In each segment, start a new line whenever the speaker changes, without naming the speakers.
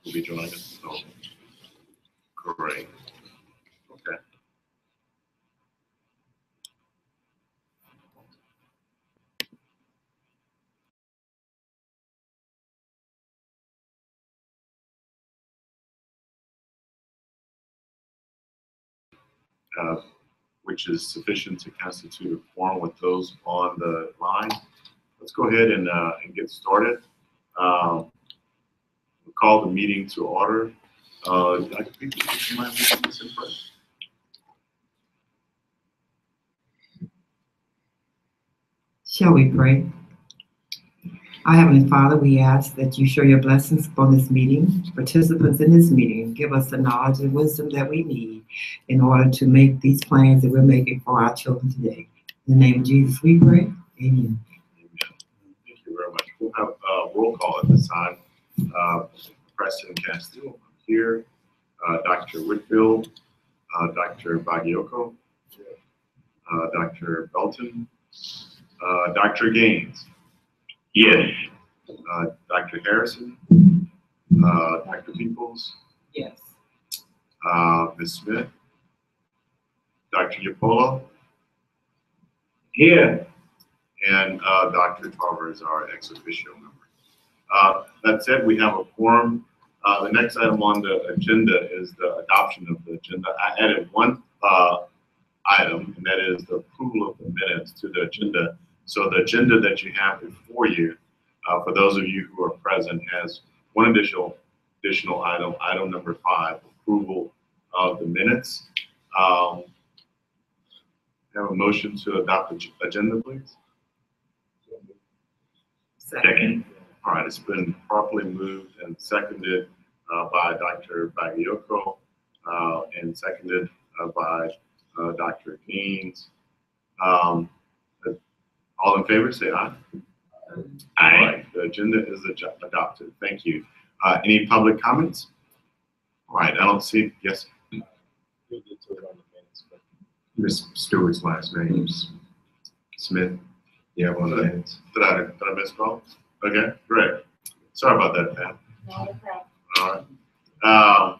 Will be joining us. Oh, great. Okay. Which is sufficient to constitute a quorum with those on the line. Let's go ahead and get started. We'll call the meeting to order. I think you might make this in first.
Shall we pray? Our Heavenly Father, we ask that you show your blessings upon this meeting, participants in this meeting, give us the knowledge and wisdom that we need in order to make these plans that we're making for our children today. In the name of Jesus, we pray. Amen.
Thank you very much. We'll have a roll call at this time. Preston Castillo here, Dr. Whitfield, Dr. Bagayoko, Dr. Belton, Dr. Gaines.
Yes.
Dr. Harrison, Dr. Peoples,
Yes.
Ms. Smith, Dr. Yapolo,
Here.
and Dr. Tarver is our ex officio member. That said, we have a quorum. The next item on the agenda is the adoption of the agenda. I added one item, and that is the approval of the minutes to the agenda. So the agenda that you have before you, for those of you who are present, has one additional item, item number 5, approval of the minutes. Have a motion to adopt the agenda, please.
Second.
All right, it's been properly moved and seconded by Dr. Bagayoko and seconded by Dr. Gaines. All in favor, say aye.
Aye.
All right, the agenda is adopted. Thank you. Any public comments? All right, I don't see. Yes. Ms. Stewart's last name is Smith. Yeah, one of the minutes. Did I misspell? Okay, great. Sorry about that, Pam.
Not a problem.
All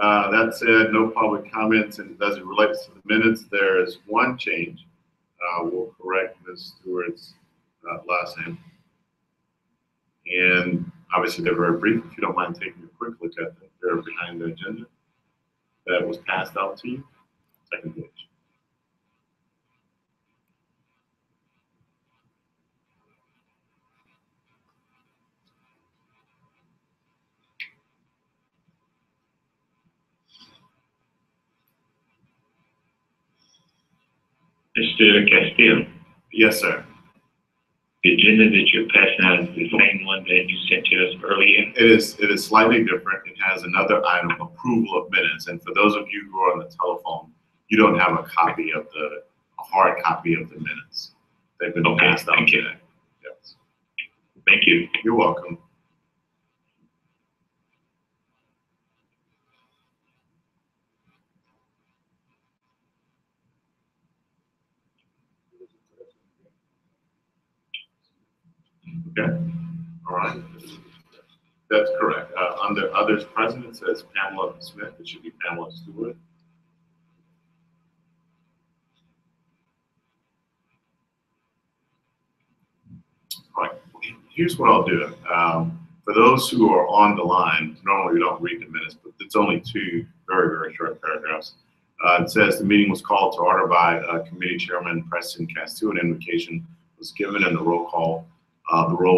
right. That said, no public comments, and as it relates to the minutes, there is one change. We'll correct Ms. Stewart's last name. And obviously they're very brief. If you don't mind taking a quick look at them, they're behind the agenda that was passed out to you. Second page.
Mr. Castillo,
Yes, sir.
the agenda that you're passing out is the same one that you sent to us earlier?
It is slightly different. It has another item, approval of minutes. And for those of you who are on the telephone, you don't have a hard copy of the minutes. They've been passed out today. Yes.
Thank you.
You're welcome. Okay. All right. That's correct. Under others present, it says Pamela Smith. It should be Pamela Stewart. All right. Here's what I'll do. For those who are on the line, normally we don't read the minutes, but it's only 2 very, very short paragraphs. It says the meeting was called to order by Committee Chairman Preston Castillo. An invocation was given and the roll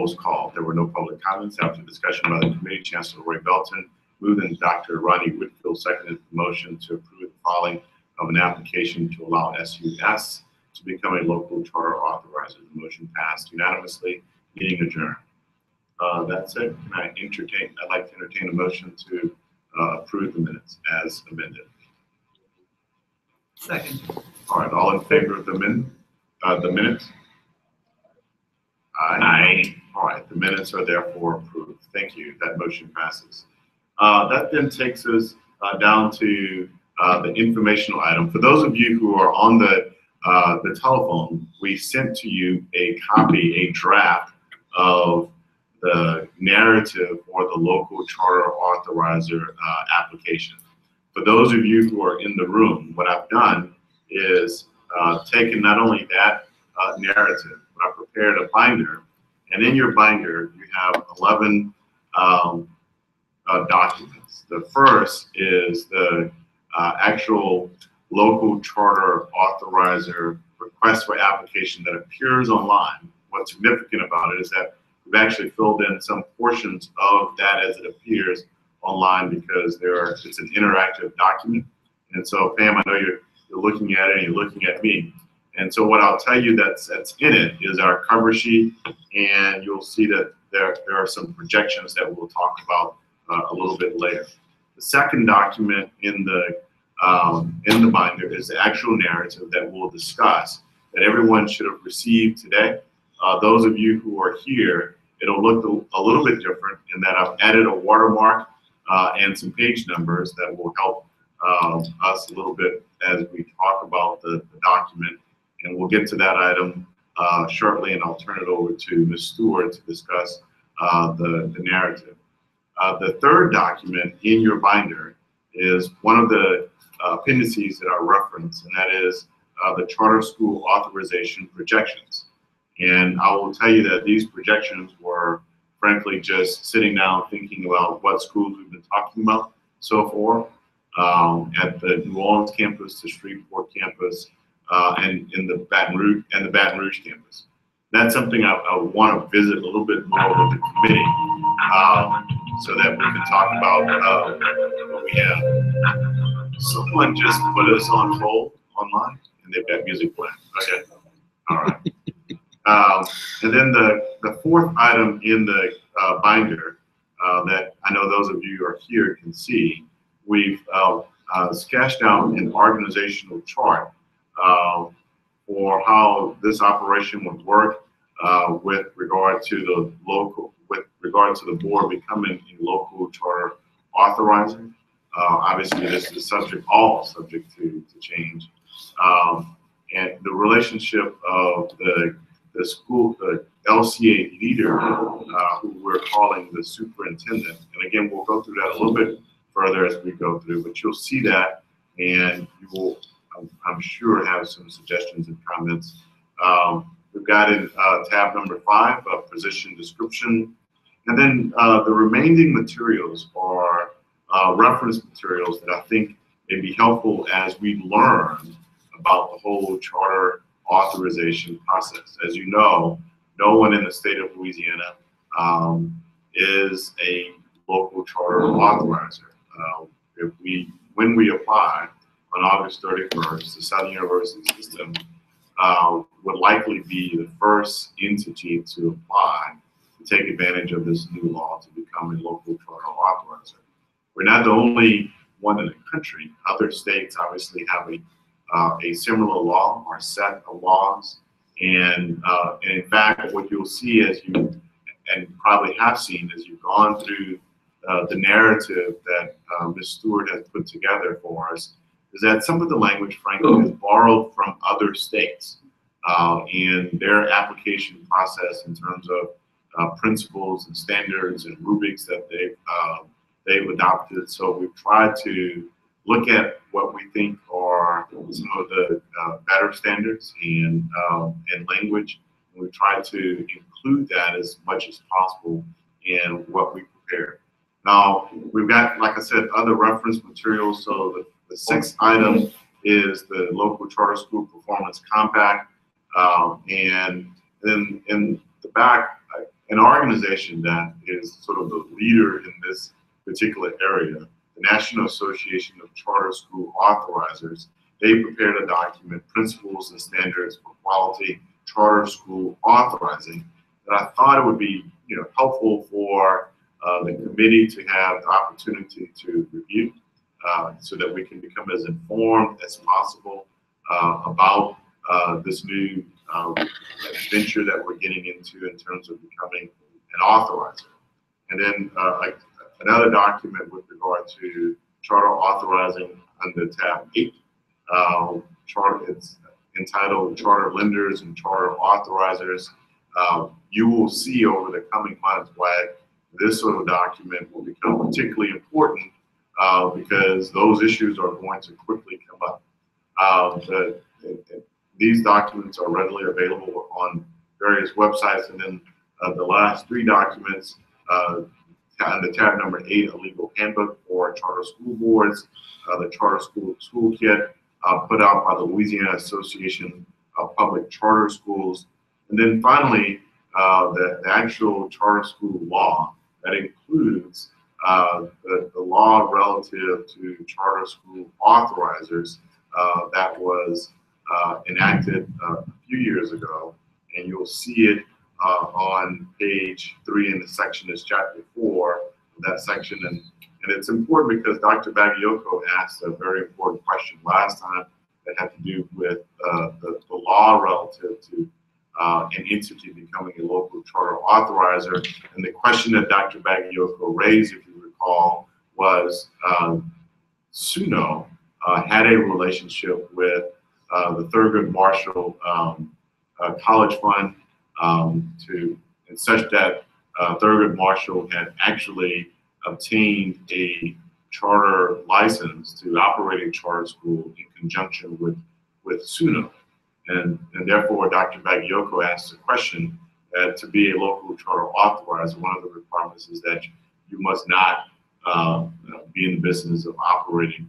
was called. There were no public comments. After discussion by the committee, Chancellor Roy Belton moved and Dr. Ronnie Whitfield seconded the motion to approve the filing of an application to allow SUS to become a local charter authorizer. The motion passed unanimously. Meeting adjourned. That's it. I'd like to entertain a motion to approve the minutes as amended.
Second.
All right, all in favor of the minutes? Aye.
Aye.
All right, the minutes are therefore approved. Thank you. That motion passes. That then takes us down to the informational item. For those of you who are on the the telephone, we sent to you a copy, a draft of the narrative for the local charter authorizer application. For those of you who are in the room, what I've done is taken not only that narrative, but I prepared a binder, and in your binder you have 11 documents. The first is the actual local charter authorizer request for application that appears online. What's significant about it is that we've actually filled in some portions of that as it appears online because it's an interactive document. And so, Pam, I know you're looking at it and you're looking at me. And so what I'll tell you that's in it is our cover sheet, and you'll see that there are some projections that we'll talk about a little bit later. The second document in the binder is the actual narrative that we'll discuss that everyone should have received today. Those of you who are here, it'll look a little bit different in that I've added a watermark and some page numbers that will help us a little bit as we talk about the document. And we'll get to that item shortly, and I'll turn it over to Ms. Stewart to discuss the narrative. The third document in your binder is one of the appendices that are referenced, and that is the charter school authorization projections. And I will tell you that these projections were, frankly, just sitting down thinking about what schools we've been talking about so far at the New Orleans campus, the Shreveport campus, and in the Baton Rouge campus. That's something I want to visit a little bit more with the committee so that we can talk about what we have. Someone just put us on hold online, and they've got music playing. Okay, all right. And then the fourth item in the binder that I know those of you who are here can see, we've sketched out an organizational chart for how this operation would work with regard to the board becoming a local charter authorizer. Obviously, this is all subject to change. And the relationship of the LCA leader, who we're calling the superintendent. And again, we'll go through that a little bit further as we go through, but you'll see that, and you will, I'm sure, have some suggestions and comments. We've got in tab number 5, position description. And then the remaining materials are reference materials that I think may be helpful as we learn about the whole charter authorization process. As you know, no one in the state of Louisiana is a local charter authorizer. When we apply on August 31st, the Southern University System would likely be the first entity to apply to take advantage of this new law to become a local charter authorizer. We're not the only one in the country. Other states obviously have a similar law or set of laws, and in fact, what you'll see as you and probably have seen as you've gone through the narrative that Ms. Stewart has put together for us is that some of the language, frankly, is borrowed from other states in their application process in terms of principles and standards and rubrics that they've adopted. So we've tried to look at what we think are some of the better standards and language. And we try to include that as much as possible in what we prepare. Now, we've got, like I said, other reference materials. So the sixth item is the local charter school performance compact. And then in the back, an organization that is sort of the leader in this particular area, the National Association of Charter School Authorizers, they prepared a document, Principles and Standards for Quality Charter School Authorizing, that I thought it would be helpful for the committee to have the opportunity to review so that we can become as informed as possible about this new venture that we're getting into in terms of becoming an authorizer. And then another document with regard to charter authorizing under tab 8. It's entitled Charter Lenders and Charter Authorizers. You will see over the coming months why this sort of document will become particularly important because those issues are going to quickly come up. These documents are readily available on various websites, and then the last three documents, under tab number 8, a legal handbook for charter school boards, the charter school toolkit put out by the Louisiana Association of Public Charter Schools, and then finally the actual charter school law that includes the law relative to charter school authorizers that was enacted a few years ago, and you'll see it on page 3 in the section is chapter 4 of that section, and it's important because Dr. Bagayoko asked a very important question last time that had to do with the law relative to an entity becoming a local charter authorizer, and the question that Dr. Bagayoko raised, if you recall, was SUNO had a relationship with the Thurgood Marshall College Fund and such that Thurgood Marshall had actually obtained a charter license to operate a charter school in conjunction with SUNO. And therefore, Dr. Bagayoko asked the question that to be a local charter authorizer, one of the requirements is that you must not be in the business of operating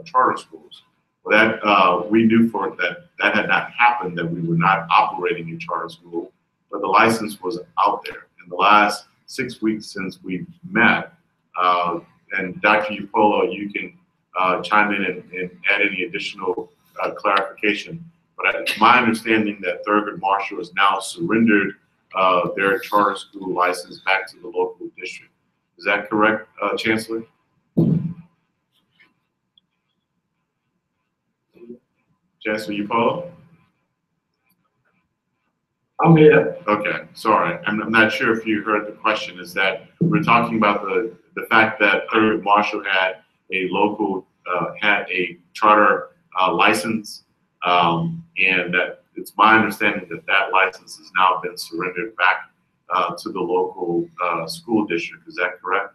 charter schools. Well, that we knew for that had not happened, that we were not operating a charter school, but the license was out there. In the last 6 weeks since we met, and Dr. Upolo, you can chime in and add any additional clarification. But it's my understanding that Thurgood Marshall has now surrendered their charter school license back to the local district. Is that correct, Chancellor? Chancellor Upolo?
I'm here.
Okay, sorry. I'm not sure if you heard the question. Is that we're talking about the fact that Thurgood Marshall had a local, had a charter license, and that it's my understanding that that license has now been surrendered back to the local school district. Is that correct?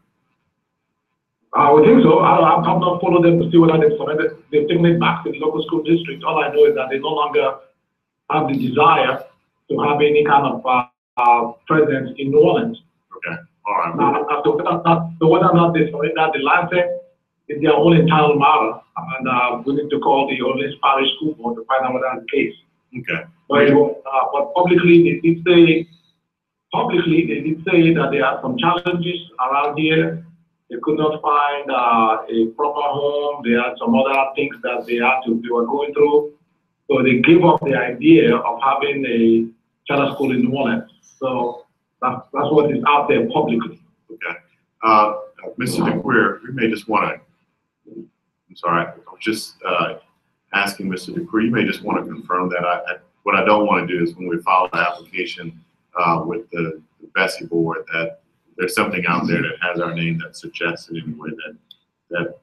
I would think so. I've not followed them to see whether they've surrendered. They've taken it back to the local school district. All I know is that they no longer have the desire to have any kind of presence in New Orleans.
Okay, all right.
Now, whether or not they surrender the license is their own internal matter, and we need to call the Orleans Parish School Board to find out whether that's the case.
Okay.
But publicly, they did say that there are some challenges around here. They could not find a proper home. They had some other things that they were going through. So they gave up the idea of having a charter school in New Orleans. So that's what is out there publicly.
Okay. Mr. DeQueer, we may just want to, I'm sorry, I was just asking Mr. DeQueer, you may just want to confirm that what I don't want to do is when we file the application with the Bessie board that there's something out there that has our name that suggests in any way that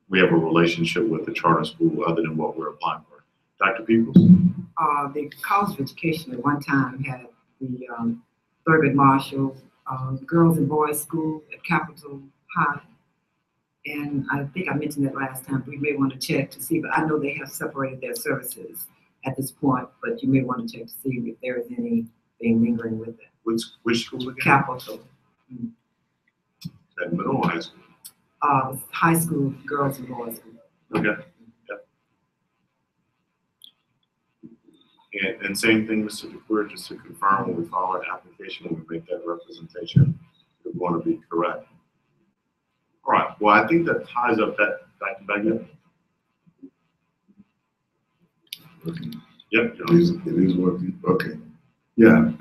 we have a relationship with the charter school other than what we're applying for. Dr. Peoples?
The College of Education at one time had the Thurgood Marshall Girls and Boys School at Capitol High. And I think I mentioned that last time. We may want to check to see, but I know they have separated their services at this point, but you may want to check to see if there is anything lingering with it.
Which school again?
Capitol.
At middle or high school?
High school, girls and boys school.
Okay. Yep. And same thing, Mr. DeQueer, just to confirm when we file our application, when we make that representation, we want to be correct. All right. Well, I think that ties up that back yet. Yep.
It is working. Okay. Yeah.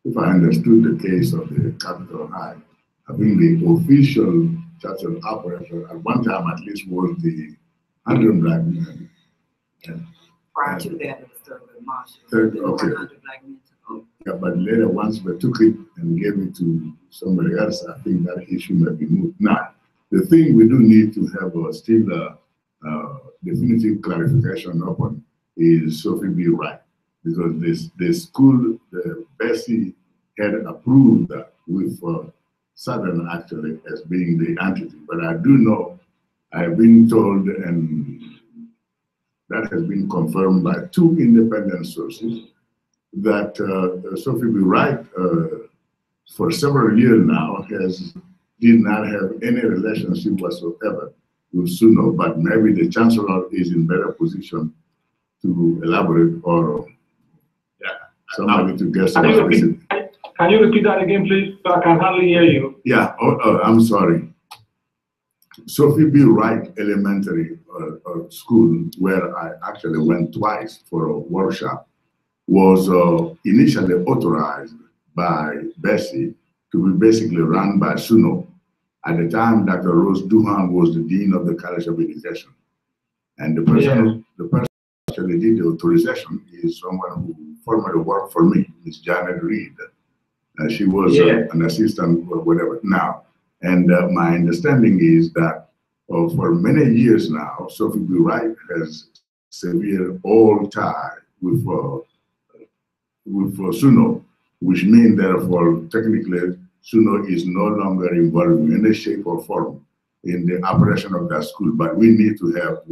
If I understood the case of the Capitol High, I think the official charter operator at one time at least was the Andrew Blackman.
Prior to that, it was Thurgood Marshall.
Okay. Yeah, but later once we took it and gave it to somebody else, I think that issue may be moved. Now, the thing we do need to have still definitive clarification upon is Sophie B. Wright, because this school, Bessie had approved that with Southern actually as being the entity. But I do know, I have been told, and that has been confirmed by two independent sources, that Sophie B. Wright, for several years now, did not have any relationship whatsoever with SUNO, but maybe the chancellor is in better position to elaborate, or somebody to guess.
Can you repeat that again, please? I can hardly hear you.
Yeah, I'm sorry. Sophie B. Wright Elementary School, where I actually went twice for a workshop, was initially authorized by Bessie to be basically run by SUNO. At the time, Dr. Rose Duhan was the Dean of the College of Education. And the person who actually did the authorization is someone who formerly worked for me, Ms. Janet Reed. She was an assistant or whatever now. And my understanding is that for many years now, Sophie B. Wright has severe old tie with SUNO, which means therefore technically SUNO is no longer involved in any shape or form in the operation of that school. But we need to have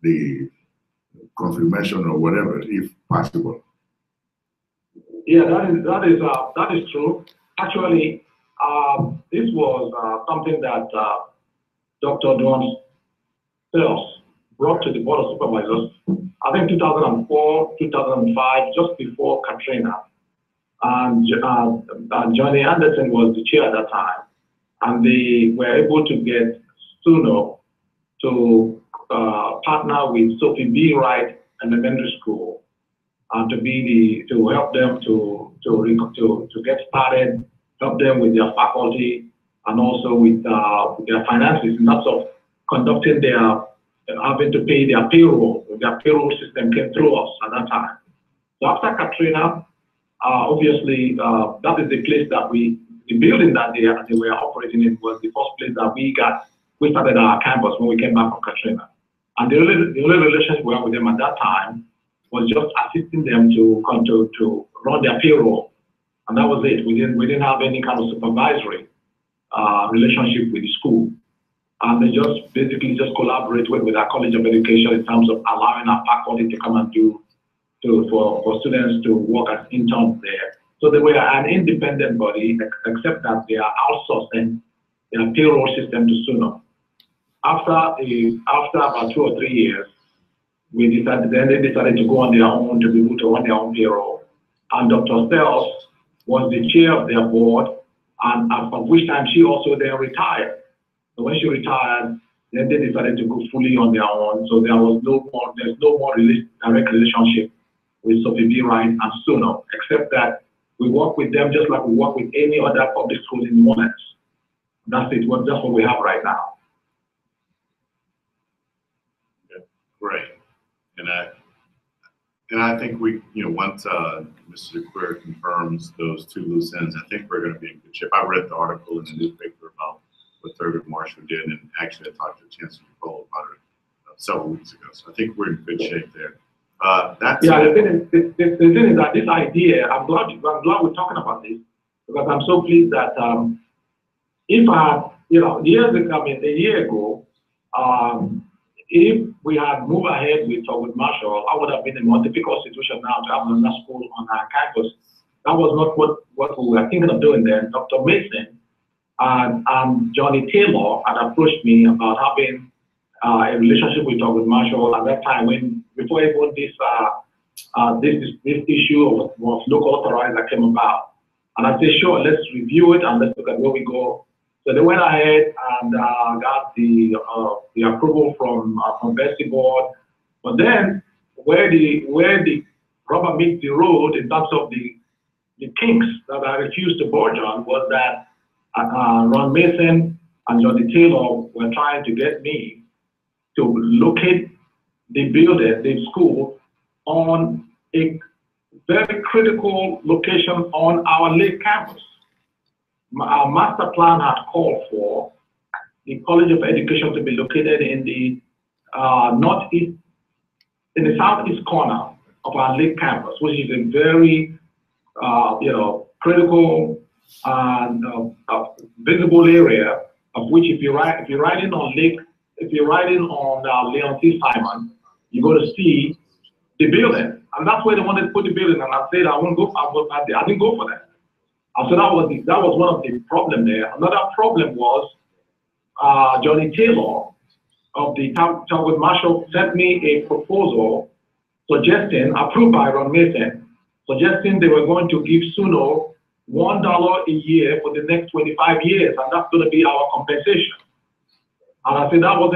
the confirmation or whatever, if possible.
Yeah, that is true. Actually, this was something that Dr. Don Sales brought to the Board of Supervisors, I think 2004, 2005, just before Katrina. And Johnny Anderson was the chair at that time. And they were able to get SUNO to partner with Sophie B. Wright Elementary School to help them to get started, help them with their faculty, and also with their finances in terms of conducting having to pay their payroll. Their payroll system came through us at that time. So after Katrina, obviously, that is the place that the building that they were operating in was the first place that we started our campus when we came back from Katrina. And the only relationship we had with them at that time was just assisting them to run their payroll. And that was it. We didn't have any kind of supervisory relationship with the school. And they just basically collaborate with our College of Education in terms of allowing our faculty to come and for students to work as interns there. So they were an independent body, except that they are outsourcing their payroll system to SUNO. After about 2 or 3 years, they decided to go on their own, to be able to run their own payroll. And Dr. Sales was the chair of their board, and at which time she also then retired. So when she retired, then they decided to go fully on their own. So there's no more direct relationship with Sophie B. Wright and SUNO, except that we work with them just like we work with any other public school in New Orleans. That's it. That's what we have right now.
Great. And I think once Mr. DeQueer confirms those two loose ends, I think we're going to be in good shape. I read the article in the newspaper about what Thurgood Marshall did, and actually I talked to Chancellor Cole about it several weeks ago. So I think we're in good shape there. The thing is that this idea, I'm glad we're talking about this, because I'm so pleased that if I had, a year ago, if we had moved ahead with Marshall, I would have been in a more difficult situation now to have another school on our campus. That was not what we were thinking of doing then. Dr. Mason and Johnny Taylor had approached me about having a relationship with Marshall at that time, before even this issue of local authorized that came about. And I said, sure, let's review it and let's look at where we go. So they went ahead and got the approval from Bessie board. But then where the rubber meets the road in terms of the kinks that I refused to budge on was that Ron Mason and Johnny Taylor were trying to get me to locate the building, the school, on a very critical location on our Lake campus. Our master plan had called for the College of Education to be located in the northeast
in the southeast corner of our Lake campus, which is a very, critical and visible area, of which if you're riding on Leon T. Simon, you're going to see the building, and that's where they wanted to put the building. And I said I didn't go for that. And so that was one of the problems there. Another problem was Johnny Taylor of the Talbot Marshall sent me a proposal suggesting, approved by Ron Mason, suggesting they were going to give SUNO $1 a year for the next 25 years, and that's going to be our compensation. And I said that was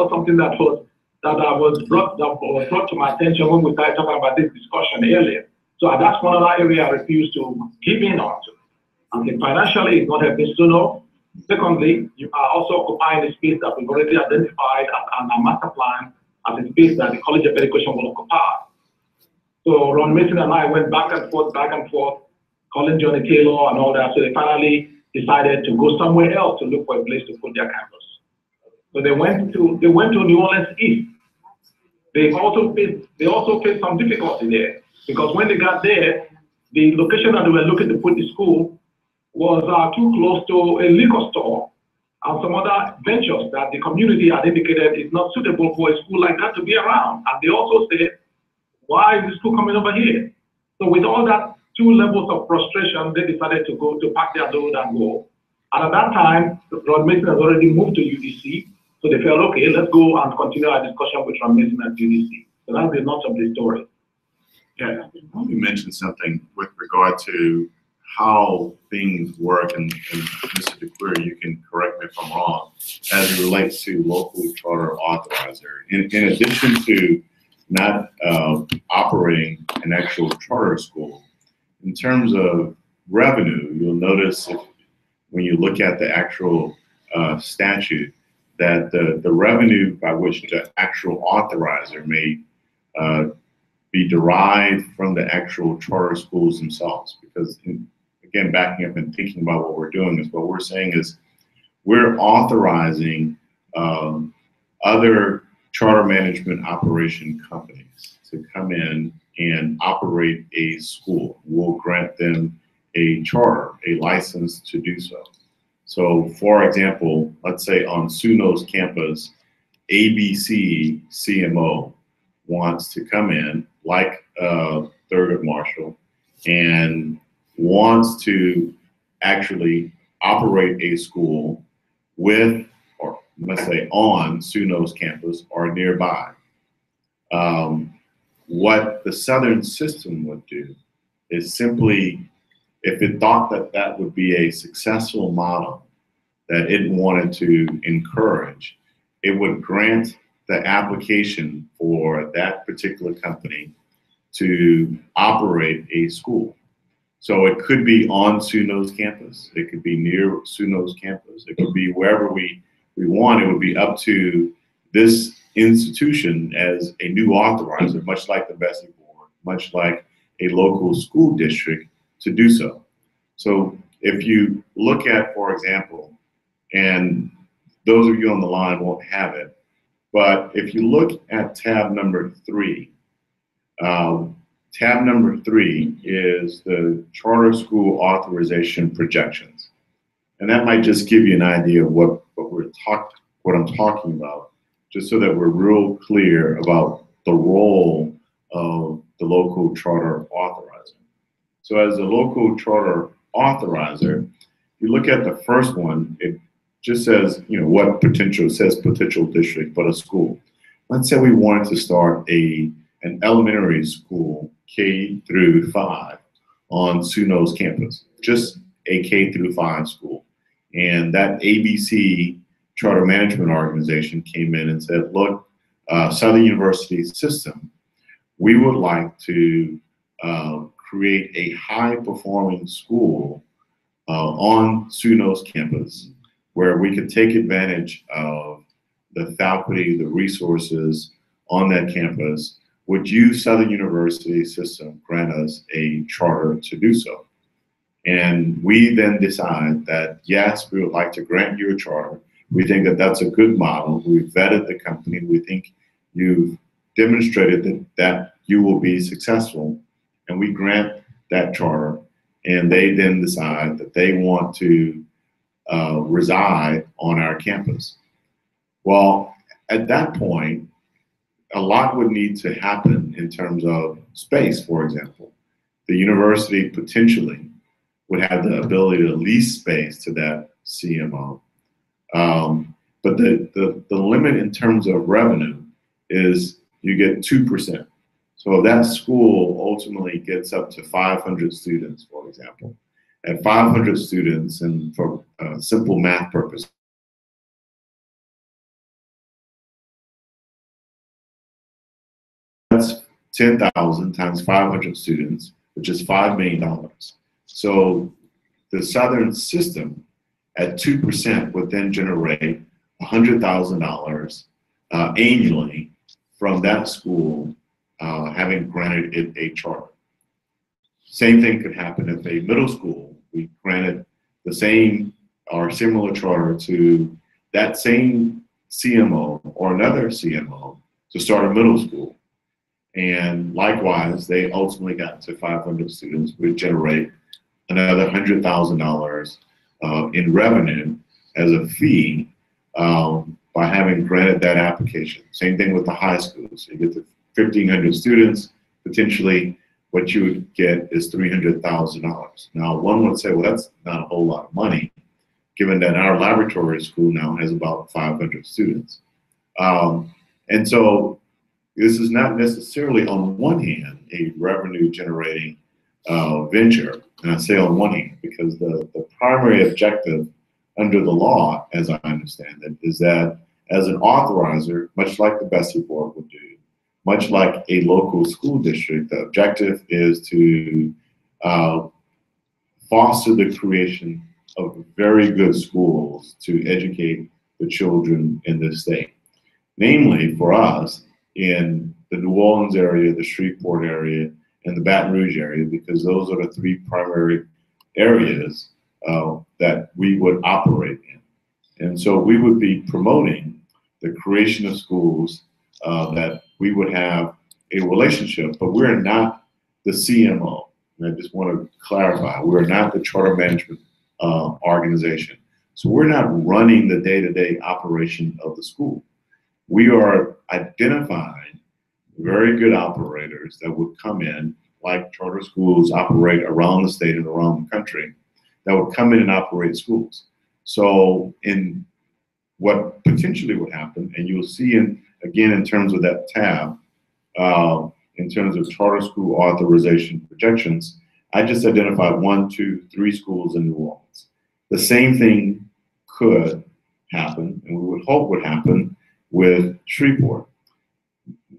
something that was brought to my attention when we started talking about this discussion earlier. So that's one other area I refuse to give in on to. I think financially it's not helping SUNO. Secondly, you are also occupying a space that we've already identified on our master plan as a space that the College of Education will occupy. So Ron Mason and I went back and forth, calling Johnny Taylor and all that. So they finally decided to go somewhere else to look for a place to put their campus. So they went to New Orleans East. They also faced some difficulty there, because when they got there, the location that they were looking to put the school was too close to a liquor store and some other ventures that the community had indicated is not suitable for a school like that to be around. And they also said, why is the school coming over here? So with all that two levels of frustration, they decided to pack their load and go. And at that time, Ron Mason has already moved to UDC. So they felt, okay, let's go and continue our discussion with Ron Mason at UDC. So that's the nuts of the story.
Yeah, you mentioned something with regard to how things work, and Mr. DeClear, you can correct me if I'm wrong, as it relates to local charter authorizer. In addition to not operating an actual charter school, in terms of revenue, you'll notice when you look at the actual statute that the revenue by which the actual authorizer may be derived from the actual charter schools themselves. Because again, backing up and thinking about what we're doing, is what we're saying is we're authorizing other charter management operation companies to come in and operate a school. We'll grant them a charter, a license to do so. So for example, let's say on SUNO's campus, ABC CMO wants to come in, like Thurgood Marshall, and wants to actually operate a school with, or let's say on SUNO's campus or nearby. What the Southern system would do is simply, if it thought that that would be a successful model that it wanted to encourage, it would grant the application for that particular company to operate a school. So it could be on SUNO's campus, it could be near SUNO's campus, it could be wherever we want. It would be up to this institution as a new authorizer, much like the Bessie Board, much like a local school district, to do so. So if you look at, for example, and those of you on the line won't have it, but if you look at tab number 3, tab number 3 is the charter school authorization projections. And that might just give you an idea of what I'm talking about, just so that we're real clear about the role of the local charter authorizer. So as a local charter authorizer, if you look at the first one, it just says, what potential, it says potential district, but a school. Let's say we wanted to start an elementary school, K through 5, on SUNO's campus, just a K through 5 school. And that ABC Charter Management Organization came in and said, look, Southern University system, we would like to create a high-performing school on SUNO's campus, where we could take advantage of the faculty, the resources on that campus. Would you, Southern University system, grant us a charter to do so? And we then decide that, yes, we would like to grant you a charter. We think that that's a good model. We've vetted the company. We think you've demonstrated that you will be successful, and we grant that charter, and they then decide that they want to reside on our campus. Well, at that point, a lot would need to happen in terms of space, for example. The university potentially would have the ability to lease space to that CMO. But the limit in terms of revenue is you get 2%. So if that school ultimately gets up to 500 students, for example, at 500 students, and for simple math purpose, that's 10,000 times 500 students, which is $5 million. So the Southern system at 2% would then generate $100,000 annually from that school having granted it a charter. Same thing could happen if a middle school, we granted the same or similar charter to that same CMO or another CMO to start a middle school. And likewise, they ultimately got to 500 students, would generate another $100,000 in revenue as a fee by having granted that application. Same thing with the high schools. So you get to 1,500 students, potentially what you would get is $300,000. Now, one would say, well, that's not a whole lot of money, given that our laboratory school now has about 500 students. And so this is not necessarily, on one hand, a revenue generating venture. And I say on one hand, because the primary objective under the law, as I understand it, is that as an authorizer, much like the Bessie Board would do, much like a local school district, the objective is to foster the creation of very good schools to educate the children in this state. Namely, for us, in the New Orleans area, the Shreveport area, and the Baton Rouge area, because those are the three primary areas that we would operate in. And so we would be promoting the creation of schools that we would have a relationship, but we're not the CMO. And I just want to clarify, we're not the charter management organization. So we're not running the day-to-day operation of the school. We are identifying very good operators that would come in, like charter schools operate around the state and around the country, that would come in and operate schools. So in what potentially would happen, and you'll see again in terms of that tab, in terms of charter school authorization projections, I just identified 1, 2, 3 schools in New Orleans. The same thing could happen, and we would hope would happen, with Shreveport.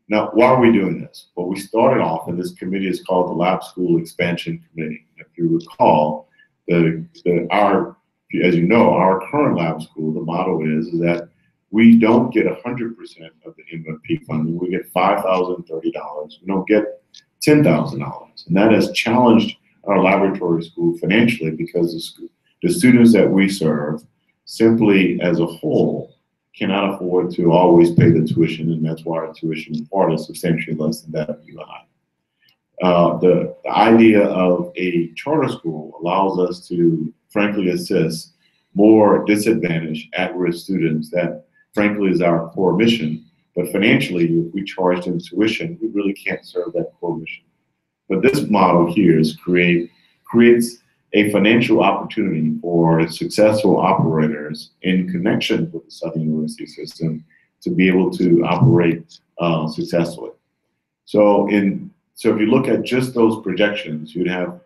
Now, why are we doing this? Well, we started off, and this committee is called the Lab School Expansion Committee. If you recall, as you know, our current lab school, the motto is that we don't get 100% of the MFP funding. We get $5,030. We don't get $10,000. And that has challenged our laboratory school financially, because the students that we serve simply as a whole cannot afford to always pay the tuition, and that's why our tuition in part is substantially less than that of UNI. The idea of a charter school allows us to, frankly, assist more disadvantaged, at-risk students. That, frankly, is our core mission. But financially, if we charge them tuition, we really can't serve that core mission. But this model here is creates a financial opportunity for successful operators in connection with the Southern University system to be able to operate successfully. So if you look at just those projections, you'd have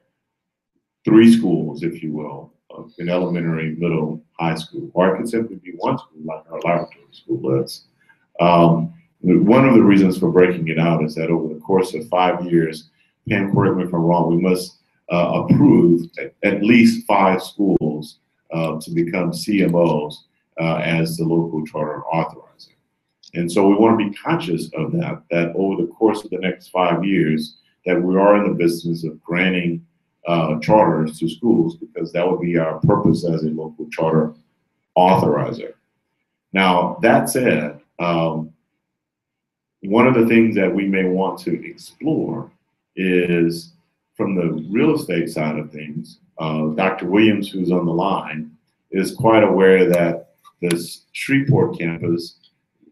3 schools, if you will, in elementary, middle, high school, or it could simply be 1 school like our laboratory school is. One of the reasons for breaking it out is that over the course of 5 years, Pam, correct me if I'm wrong, we must approve at least 5 schools to become CMOs as the local charter authorizer. And so we want to be conscious of that over the course of the next 5 years, that we are in the business of granting charters to schools, because that would be our purpose as a local charter authorizer. Now, that said, one of the things that we may want to explore is from the real estate side of things. Dr. Williams, who's on the line, is quite aware that this Shreveport campus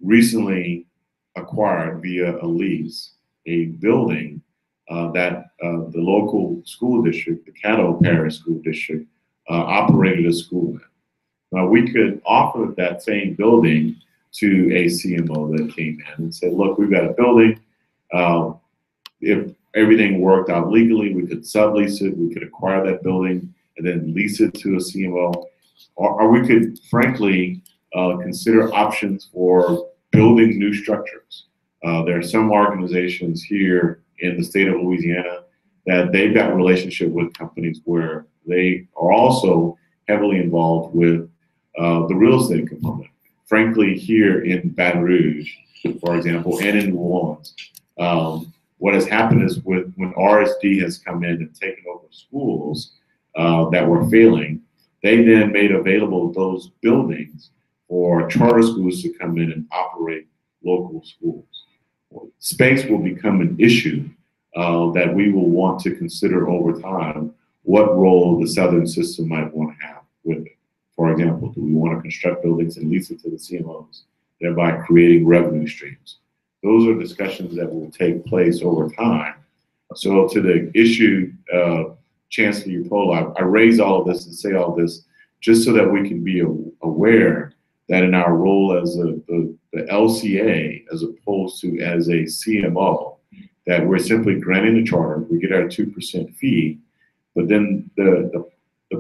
recently acquired via a lease a building that the local school district, the Caddo Parish School District, operated a school in. Now, we could offer that same building to a CMO that came in and said, look, we've got a building. If everything worked out legally, we could sublease it, we could acquire that building and then lease it to a CMO. Or we could, frankly, consider options for building new structures. There are some organizations here in the state of Louisiana that they've got relationship with companies where they are also heavily involved with the real estate component. Frankly, here in Baton Rouge, for example, and in New Orleans, what has happened is when RSD has come in and taken over schools that were failing, they then made available those buildings for charter schools to come in and operate local schools. Space will become an issue that we will want to consider over time what role the Southern system might want to have with it. For example, do we want to construct buildings and lease it to the CMOs, thereby creating revenue streams? Those are discussions that will take place over time. So to the issue, Chancellor Upolu, I raise all of this and say all this just so that we can be aware that in our role as the LCA, as opposed to as a CMO, that we're simply granting the charter, we get our 2% fee, but then the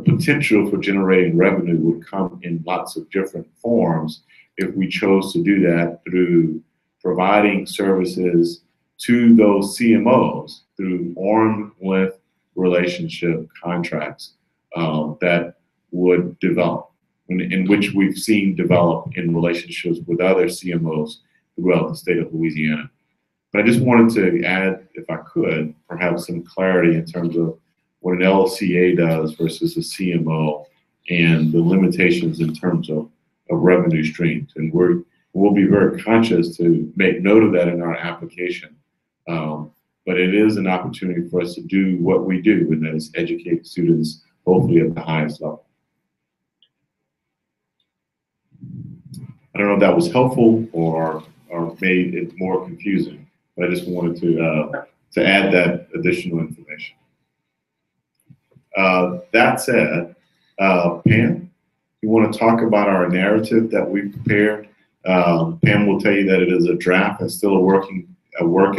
potential for generating revenue would come in lots of different forms if we chose to do that through providing services to those CMOs through arm's length relationship contracts that would develop, in which we've seen develop in relationships with other CMOs throughout the state of Louisiana. But I just wanted to add, if I could, perhaps some clarity in terms of what an LCA does versus a CMO and the limitations in terms of revenue streams. And we'll be very conscious to make note of that in our application. But it is an opportunity for us to do what we do, and that is educate students, hopefully at the highest level. I don't know if that was helpful or made it more confusing, but I just wanted to add that additional information. That said, Pam, you want to talk about our narrative that we prepared? Pam will tell you that it is a draft and still a work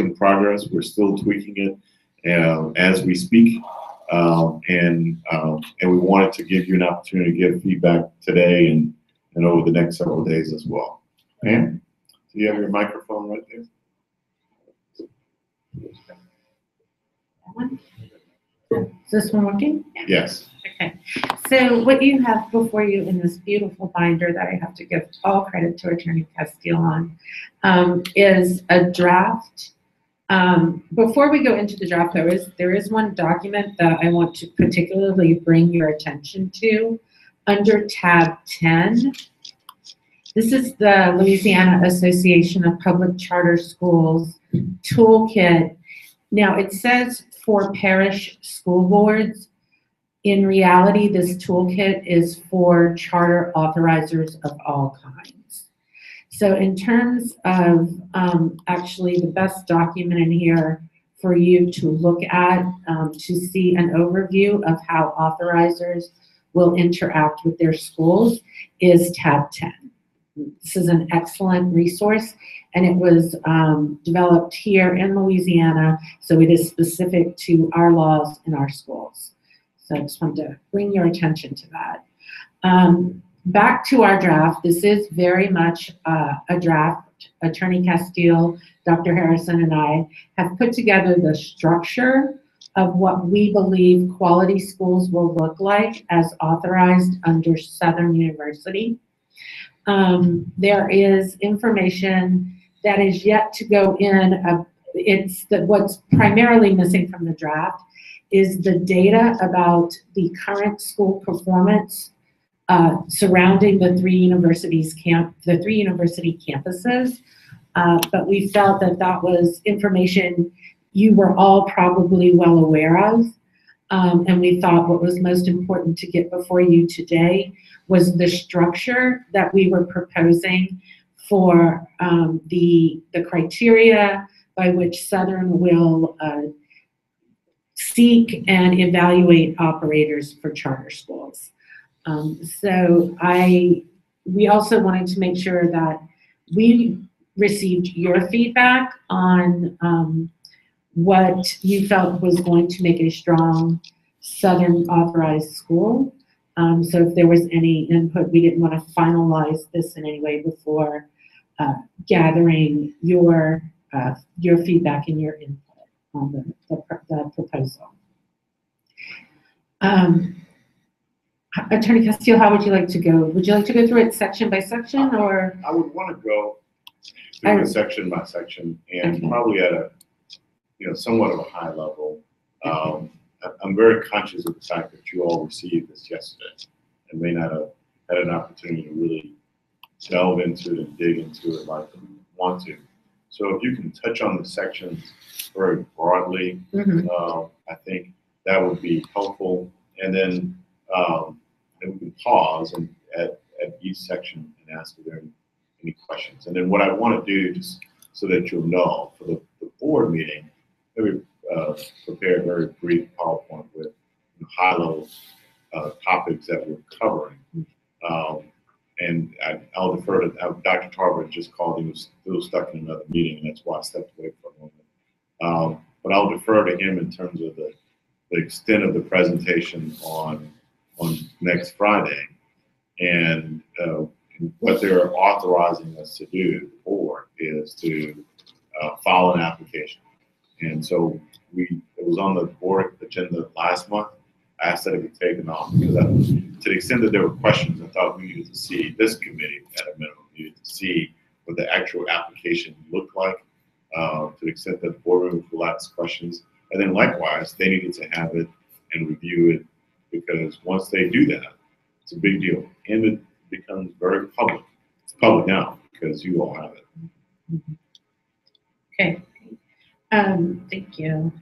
in progress. We're still tweaking it as we speak, and we wanted to give you an opportunity to give feedback today and over the next several days as well. Pam, do you have your microphone right there?
Is this one working?
Yes.
Okay. So what you have before you in this beautiful binder that I have to give all credit to Attorney Castile on is a draft. Before we go into the draft, there is one document that I want to particularly bring your attention to under tab 10. This is the Louisiana Association of Public Charter Schools toolkit. Now it says for parish school boards. In reality, this toolkit is for charter authorizers of all kinds. So in terms of actually the best document in here for you to look at to see an overview of how authorizers will interact with their schools is tab 10. This is an excellent resource, and it was developed here in Louisiana, so it is specific to our laws in our schools. So I just wanted to bring your attention to that. Back to our draft. This is very much a draft. Attorney Castile, Dr. Harrison, and I have put together the structure of what we believe quality schools will look like as authorized under Southern University. There is information that is yet to go in. What's primarily missing from the draft is the data about the current school performance surrounding the three university campuses but we felt that that was information you were all probably well aware of. And we thought what was most important to get before you today was the structure that we were proposing for the criteria by which Southern will seek and evaluate operators for charter schools. So we also wanted to make sure that we received your feedback on what you felt was going to make a strong Southern authorized school. So if there was any input, we didn't want to finalize this in any way before gathering your feedback and your input on the proposal. Attorney Castillo, how would you like to go? Would you like to go through it section by section, or?
I would want to go through it section by section, and
Okay.
probably at a, somewhat of a high level. I'm very conscious of the fact that you all received this yesterday and may not have had an opportunity to really delve into it and dig into it like you want to. So if you can touch on the sections very broadly, I think that would be helpful. And then we can pause and at each section and ask if there are any questions. And then what I want to do, just so that you'll know, for the board meeting, maybe prepare a very brief PowerPoint with high-level topics that we're covering. And I'll defer to Dr. Tarver. Just called. He was still stuck in another meeting, and that's why I stepped away for a moment. But I'll defer to him in terms of the extent of the presentation on next Friday, and what they're authorizing us to do, the board, is to file an application. And so it was on the board agenda last month. I asked that it be taken off because to the extent that there were questions, I thought we needed to see, this committee at a minimum needed to see what the actual application looked like, to the extent that the board members will ask questions. And then likewise, they needed to have it and review it, because once they do that, it's a big deal. And it becomes very public. It's public now because you all have it.
Okay. Thank you.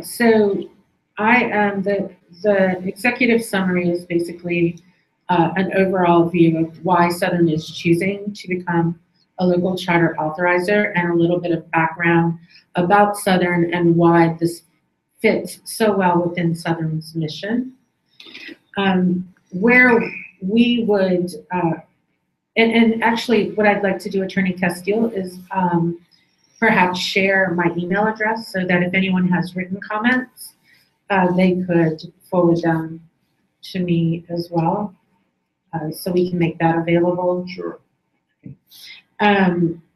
So the executive summary is basically an overall view of why Southern is choosing to become a local charter authorizer, and a little bit of background about Southern and why this fits so well within Southern's mission. Where we would, and actually what I'd like to do, Attorney Castillo, is perhaps share my email address so that if anyone has written comments, they could forward them to me as well, so we can make that available.
Sure.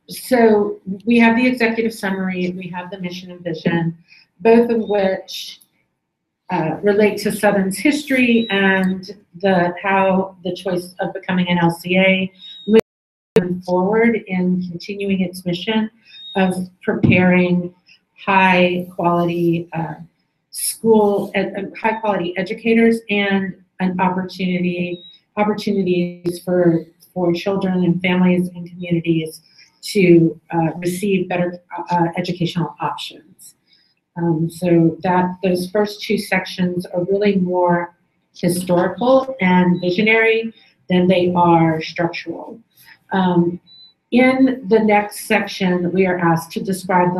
So we have the executive summary, we have the mission and vision, both of which relate to Southern's history and how the choice of becoming an LCA moving forward in continuing its mission of preparing high quality high quality educators, and an opportunities for children and families and communities to receive better educational options. So those first two sections are really more historical and visionary than they are structural. In the next section, we are asked to describe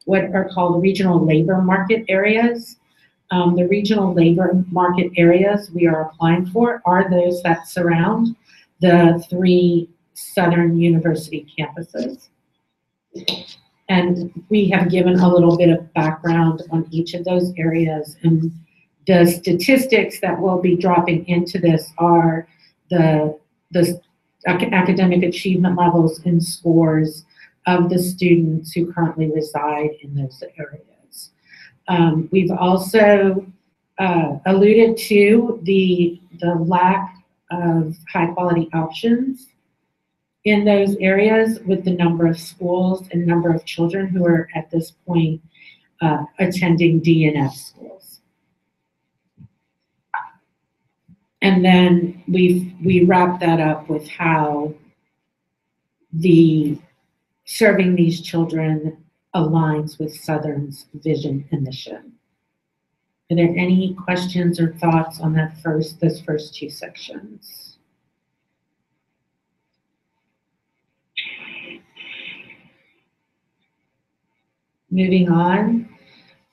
what are called regional labor market areas. The regional labor market areas we are applying for are those that surround the 3 Southern University campuses. And we have given a little bit of background on each of those areas, and the statistics that will be dropping into this are the academic achievement levels and scores of the students who currently reside in those areas. We've also alluded to the lack of high quality options in those areas, with the number of schools and number of children who are at this point attending D&F schools. And then we wrap that up with how the serving these children aligns with Southern's vision and mission. Are there any questions or thoughts on those first two sections? Moving on,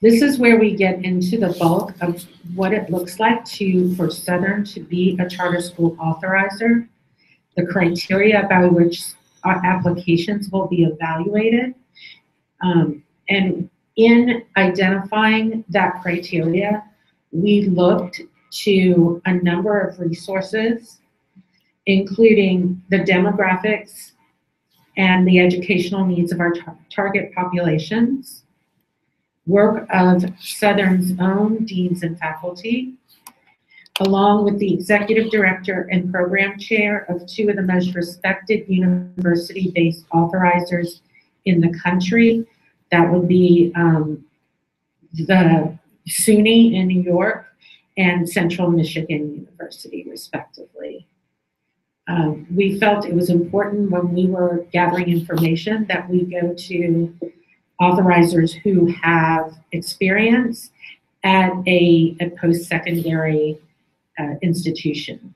this is where we get into the bulk of what it looks like for Southern to be a charter school authorizer, the criteria by which our applications will be evaluated. And in identifying that criteria, we looked to a number of resources, including the demographics and the educational needs of our target populations, work of Southern's own deans and faculty, along with the executive director and program chair of two of the most respected university-based authorizers in the country. That would be the SUNY in New York and Central Michigan University, respectively. We felt it was important when we were gathering information that we go to authorizers who have experience at a post-secondary institution.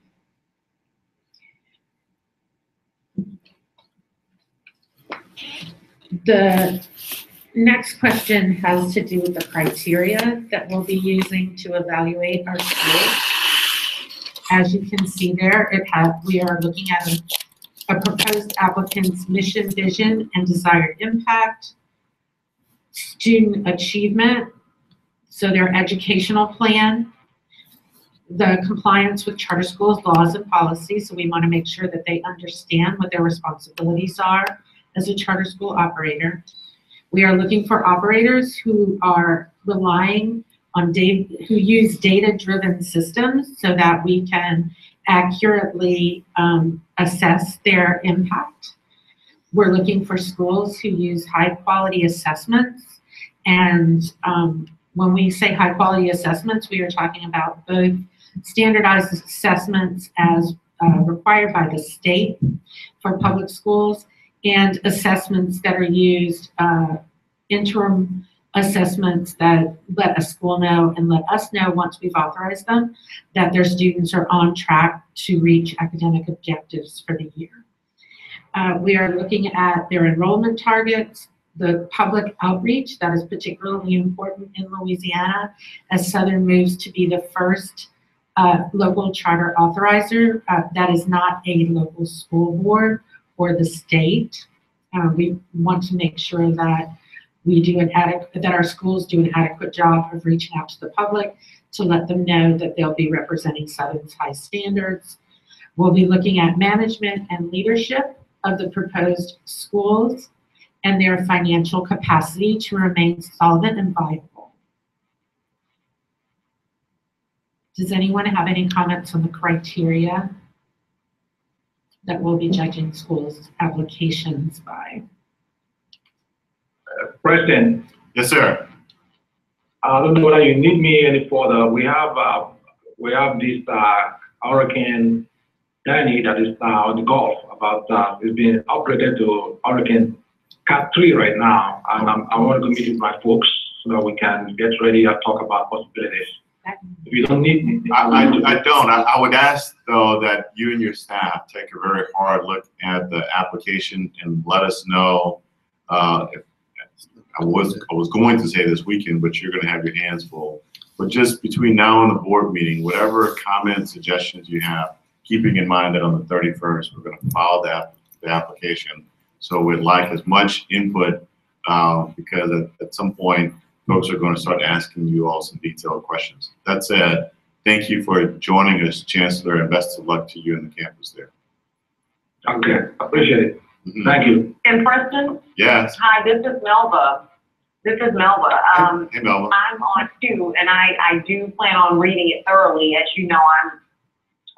The next question has to do with the criteria that we'll be using to evaluate our schools. As you can see there, we are looking at a proposed applicant's mission, vision, and desired impact, student achievement, so their educational plan, the compliance with charter schools, laws, and policies. So we want to make sure that they understand what their responsibilities are as a charter school operator. We are looking for operators who are relying on who use data-driven systems so that we can accurately assess their impact. We're looking for schools who use high-quality assessments. And when we say high-quality assessments, we are talking about both standardized assessments as required by the state for public schools and assessments that are used, interim assessments that let a school know and let us know once we've authorized them that their students are on track to reach academic objectives for the year. We are looking at their enrollment targets, the public outreach that is particularly important in Louisiana as Southern moves to be the first local charter authorizer that is not a local school board or the state. We want to make sure that we do that our schools do an adequate job of reaching out to the public to let them know that they'll be representing Southern's high standards. We'll be looking at management and leadership of the proposed schools and their financial capacity to remain solvent and viable. Does anyone have any comments on the criteria that we'll be judging schools' applications by?
President.
Yes, sir.
I don't know whether you need me any further. We have this Hurricane Danny that is now on the Gulf. It's been upgraded to Hurricane Cat 3 right now, and I want to meet with my folks so that we can get ready and talk about possibilities. If you don't need me,
I don't. I would ask though that you and your staff take a very hard look at the application and let us know if I was going to say this weekend, but you're going to have your hands full. But just between now and the board meeting, whatever comments, suggestions you have, keeping in mind that on the 31st, we're going to file the application. So we'd like as much input because at some point, folks are going to start asking you all some detailed questions. That said, thank you for joining us, Chancellor, and best of luck to you and the campus there.
Okay, appreciate it.
Mm-hmm.
Thank you.
And Preston?
Yes.
Hi, this is Melva. Hey,
Melva.
I'm on too, and I do plan on reading it thoroughly. As you know, I'm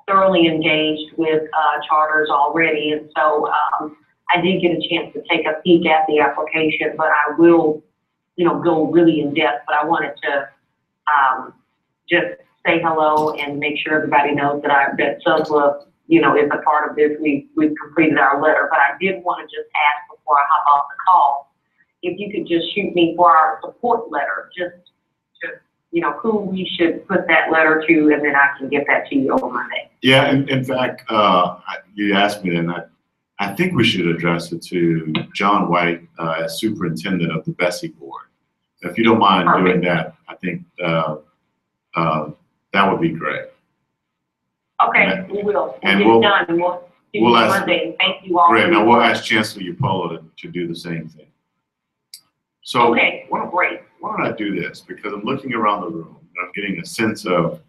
thoroughly engaged with charters already, and so I did get a chance to take a peek at the application, but I will, go really in depth. But I wanted to just say hello and make sure everybody knows that SUSLA you know, is a part of this. We've completed our letter, but I did want to just ask before I hop off the call, if you could just shoot me for our support letter, just you know, who we should put that letter to, and then I can get that to you over Monday.
Yeah, in fact, you asked me that, and I think we should address it to John White, as superintendent of the Bessie Board. If you don't mind doing that, I think that would be great.
Okay, we will.
And
We'll get it done. We'll do
we'll
it
ask-
Monday. Thank you all.
Great.
for
Now
your
we'll
work.
ask Chancellor Upolo to do the same thing. So
Okay, great.
why don't I do this? Because I'm looking around the room and I'm getting a sense of,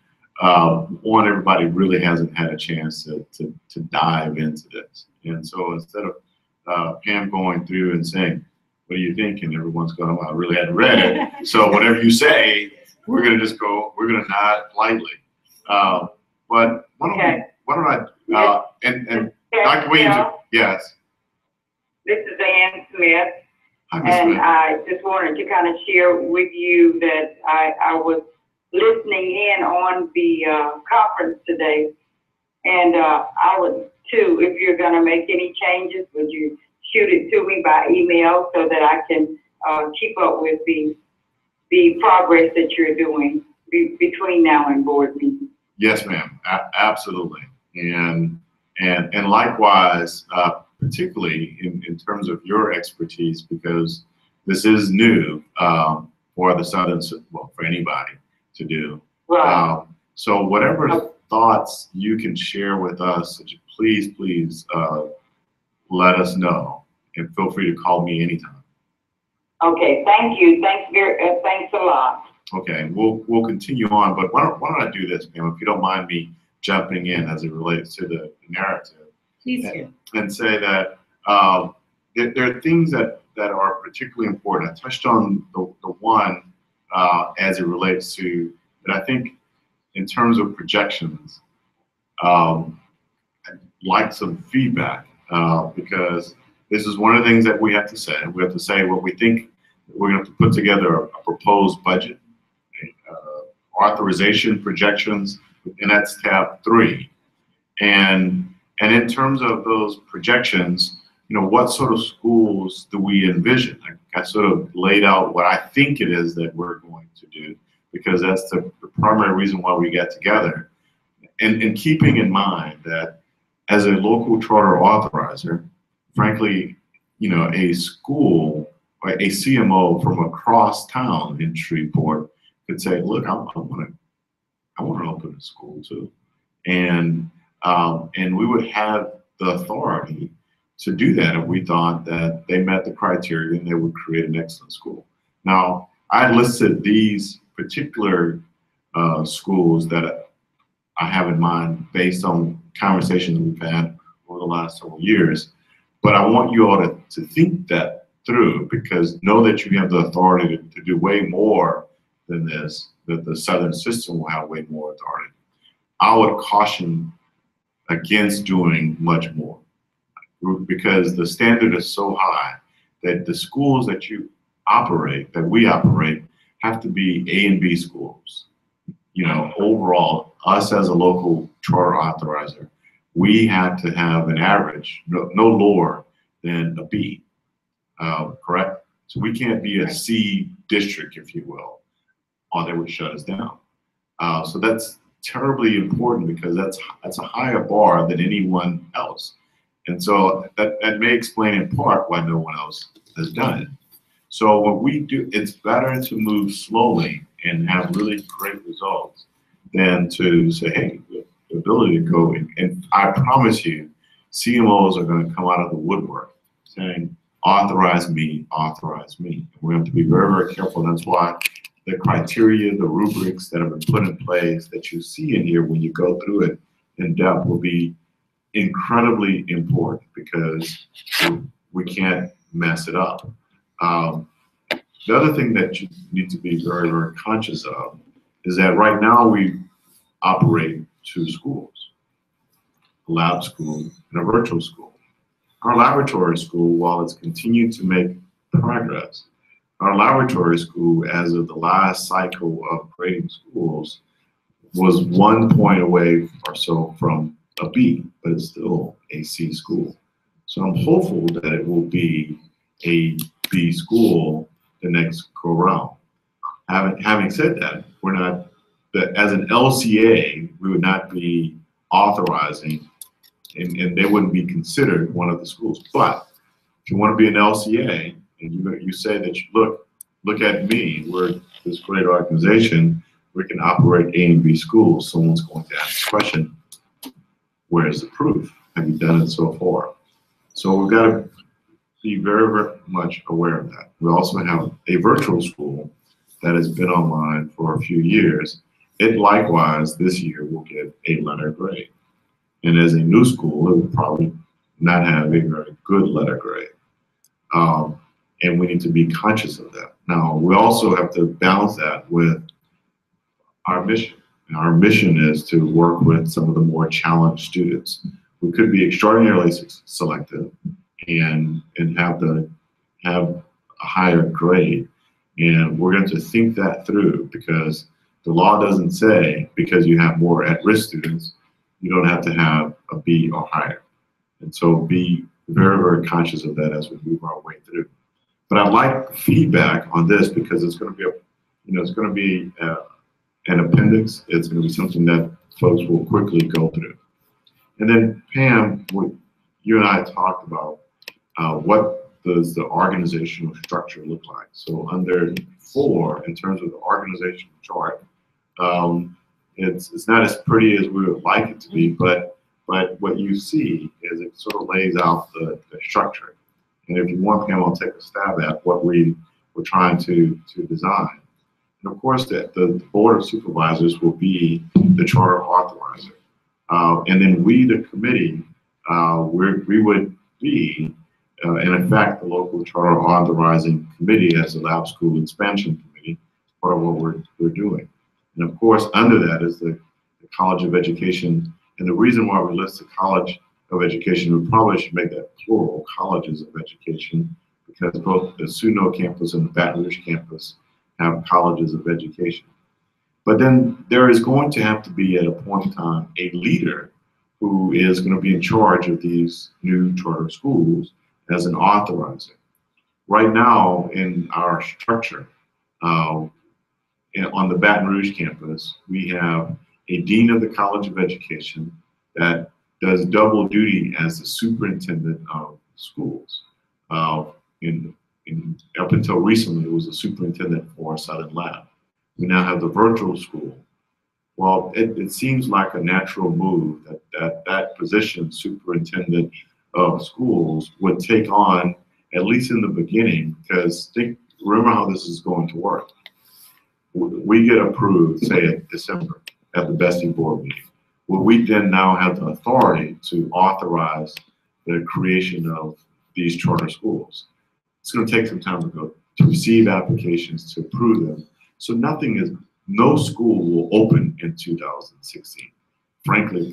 one, everybody really hasn't had a chance to dive into this. And so instead of Pam going through and saying, what do you think? And everyone's going, well, I really hadn't read it. So whatever you say, we're going to just go, we're going to nod politely. But why don't I, and Dr. Williams, yes.
This is Ann Smith,
Hi, Ms.
and
Smith.
I just wanted to kind of share with you that I was listening in on the conference today, and I would too, if you're going to make any changes, would you shoot it to me by email so that I can keep up with the progress that you're doing between now and board meeting.
Yes, ma'am. Absolutely. And likewise, particularly in terms of your expertise, because this is new for the Southern, well, for anybody to do.
Right.
So whatever thoughts you can share with us, please let us know, and feel free to call me anytime.
Okay. Thank you. Thanks a lot.
Okay, we'll continue on, but why don't I do this, Pam, if you don't mind me jumping in as it relates to the narrative.
Please do.
And say that there are things that are particularly important. I touched on the one as it relates to, that I think in terms of projections, I'd like some feedback, because this is one of the things that we have to say. We have to say what we think. We're going to have to put together a proposed budget, authorization projections, and that's tab 3. And in terms of those projections, you know, what sort of schools do we envision? I sort of laid out what I think it is that we're going to do, because that's the primary reason why we get together. And keeping in mind that as a local charter authorizer, frankly, you know, a school or a CMO from across town in Shreveport could say, look, I want to open a school too. And we would have the authority to do that if we thought that they met the criteria and they would create an excellent school. Now, I listed these particular schools that I have in mind based on conversations we've had over the last several years. But I want you all to think that through, because know that you have the authority to do way more than this, that the Southern system will have way more authority. I would caution against doing much more, because the standard is so high that the schools that we operate, have to be A and B schools. You know, overall, us as a local charter authorizer, we have to have an average, no lower than a B, correct? So we can't be a C district, if you will, or they would shut us down. So that's terribly important, because that's a higher bar than anyone else. And so that may explain in part why no one else has done it. So what we do, it's better to move slowly and have really great results than to say, hey, the ability to go in. And I promise you, CMOs are going to come out of the woodwork saying, authorize me, authorize me. And we have to be very, very careful. That's why the criteria, the rubrics that have been put in place that you see in here when you go through it in depth will be incredibly important, because we can't mess it up. The other thing that you need to be very, very conscious of is that right now we operate 2 schools, a lab school and a virtual school. Our laboratory school, while it's continued to make progress, our laboratory school, as of the last cycle of grading schools, was 1 point away or so from a B, but it's still a C school. So I'm hopeful that it will be a B school the next go round. Having said that, we're not, that as an LCA, we would not be authorizing, and they wouldn't be considered one of the schools. But if you want to be an LCA, and you say that, look at me, we're this great organization, we can operate A and B schools, someone's going to ask the question, where's the proof? Have you done it so far? So we've got to be very, very much aware of that. We also have a virtual school that has been online for a few years. It likewise this year will get a letter grade. And as a new school, it will probably not have a very good letter grade. And we need to be conscious of that. Now, we also have to balance that with our mission. And our mission is to work with some of the more challenged students who could be extraordinarily selective and have a higher grade. And we're going to think that through, because the law doesn't say because you have more at-risk students, you don't have to have a B or higher. And so be very, very conscious of that as we move our way through. But I'd like feedback on this, because it's going to be an appendix. It's going to be something that folks will quickly go through. And then Pam, you and I talked about what does the organizational structure look like. So under 4, in terms of the organizational chart, it's not as pretty as we would like it to be, but what you see is it sort of lays out the structure. And if you want, Pam, I'll take a stab at what we're trying to design. And of course, the Board of Supervisors will be the charter authorizer. And then we, the committee, we would be, and in fact, the local charter authorizing committee as the lab school expansion committee, part of what we're doing. And of course, under that is the College of Education. And the reason why we list the College of Education, we probably should make that plural, colleges of education, because both the Suno campus and the Baton Rouge campus have colleges of education. But then there is going to have to be, at a point in time, a leader who is going to be in charge of these new charter schools as an authorizer. Right now in our structure, on the Baton Rouge campus, we have a dean of the College of Education that does double duty as the superintendent of schools. Up until recently, it was a superintendent for Southern Lab. We now have the virtual school. Well, it seems like a natural move that position, superintendent of schools, would take on, at least in the beginning, because remember how this is going to work. We get approved, say, in December at the Bestie board meeting. Well, we then now have the authority to authorize the creation of these charter schools. It's going to take some time to receive applications, to approve them. So no school will open in 2016. Frankly,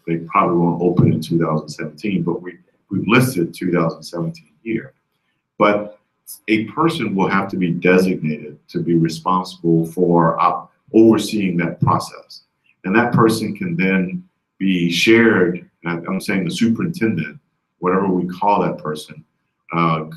they probably won't open in 2017, but we've listed 2017 here. But a person will have to be designated to be responsible for overseeing that process. And that person can then be shared, I'm saying the superintendent, whatever we call that person,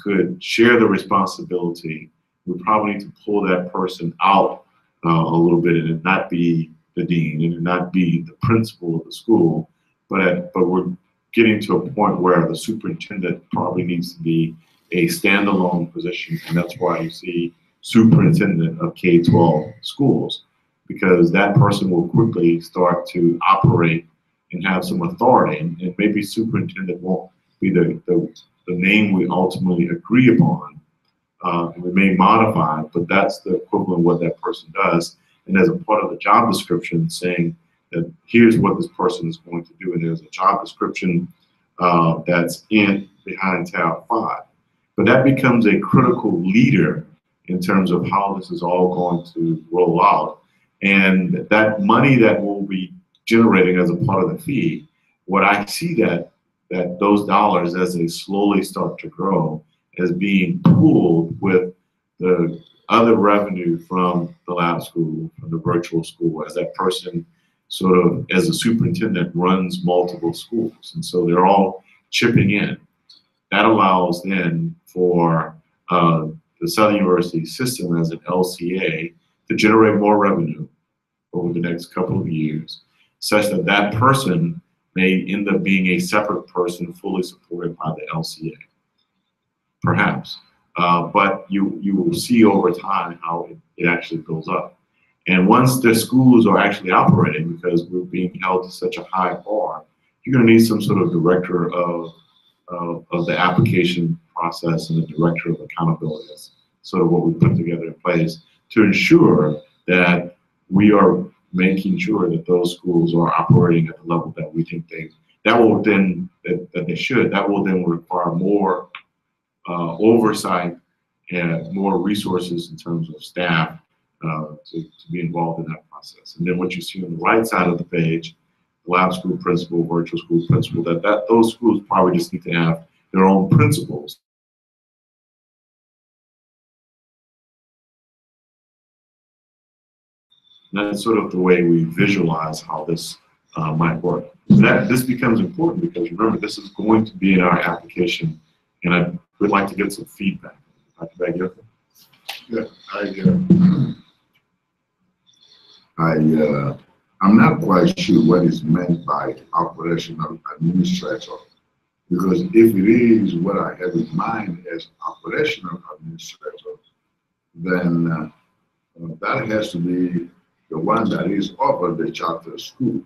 could share the responsibility. We probably need to pull that person out a little bit, and it not be the dean, and it not be the principal of the school, but we're getting to a point where the superintendent probably needs to be a standalone position, and that's why you see superintendent of K-12 schools, because that person will quickly start to operate and have some authority, and maybe superintendent won't be the name we ultimately agree upon. We may modify it, but that's the equivalent of what that person does. And as a part of the job description, saying that here's what this person is going to do, and there's a job description that's behind tab 5. But that becomes a critical leader in terms of how this is all going to roll out. And that money that we'll be generating as a part of the fee, what I see that those dollars, as they slowly start to grow, as being pooled with the other revenue from the lab school, from the virtual school, as that person sort of, as a superintendent, runs multiple schools. And so they're all chipping in. That allows then for the Southern University system as an LCA to generate more revenue over the next couple of years, such that that person may end up being a separate person fully supported by the LCA, perhaps. But you will see over time how it actually goes up. And once the schools are actually operating, because we're being held to such a high bar, you're going to need some sort of director of the application process and a director of accountability. That's sort of what we put together in place to ensure that we are making sure that those schools are operating at the level that we think that they should. That will then require more oversight and more resources in terms of staff to be involved in that process. And then what you see on the right side of the page, lab school principal, virtual school principal, that those schools probably just need to have their own principals. And that's sort of the way we visualize how this might work. This becomes important because remember, this is going to be in our application, and I would like to get some feedback. Dr. Baggio?
Yeah, I'm not quite sure what is meant by operational administrator, because if it is what I have in mind as operational administrator, then that has to be the one that is over the charter school.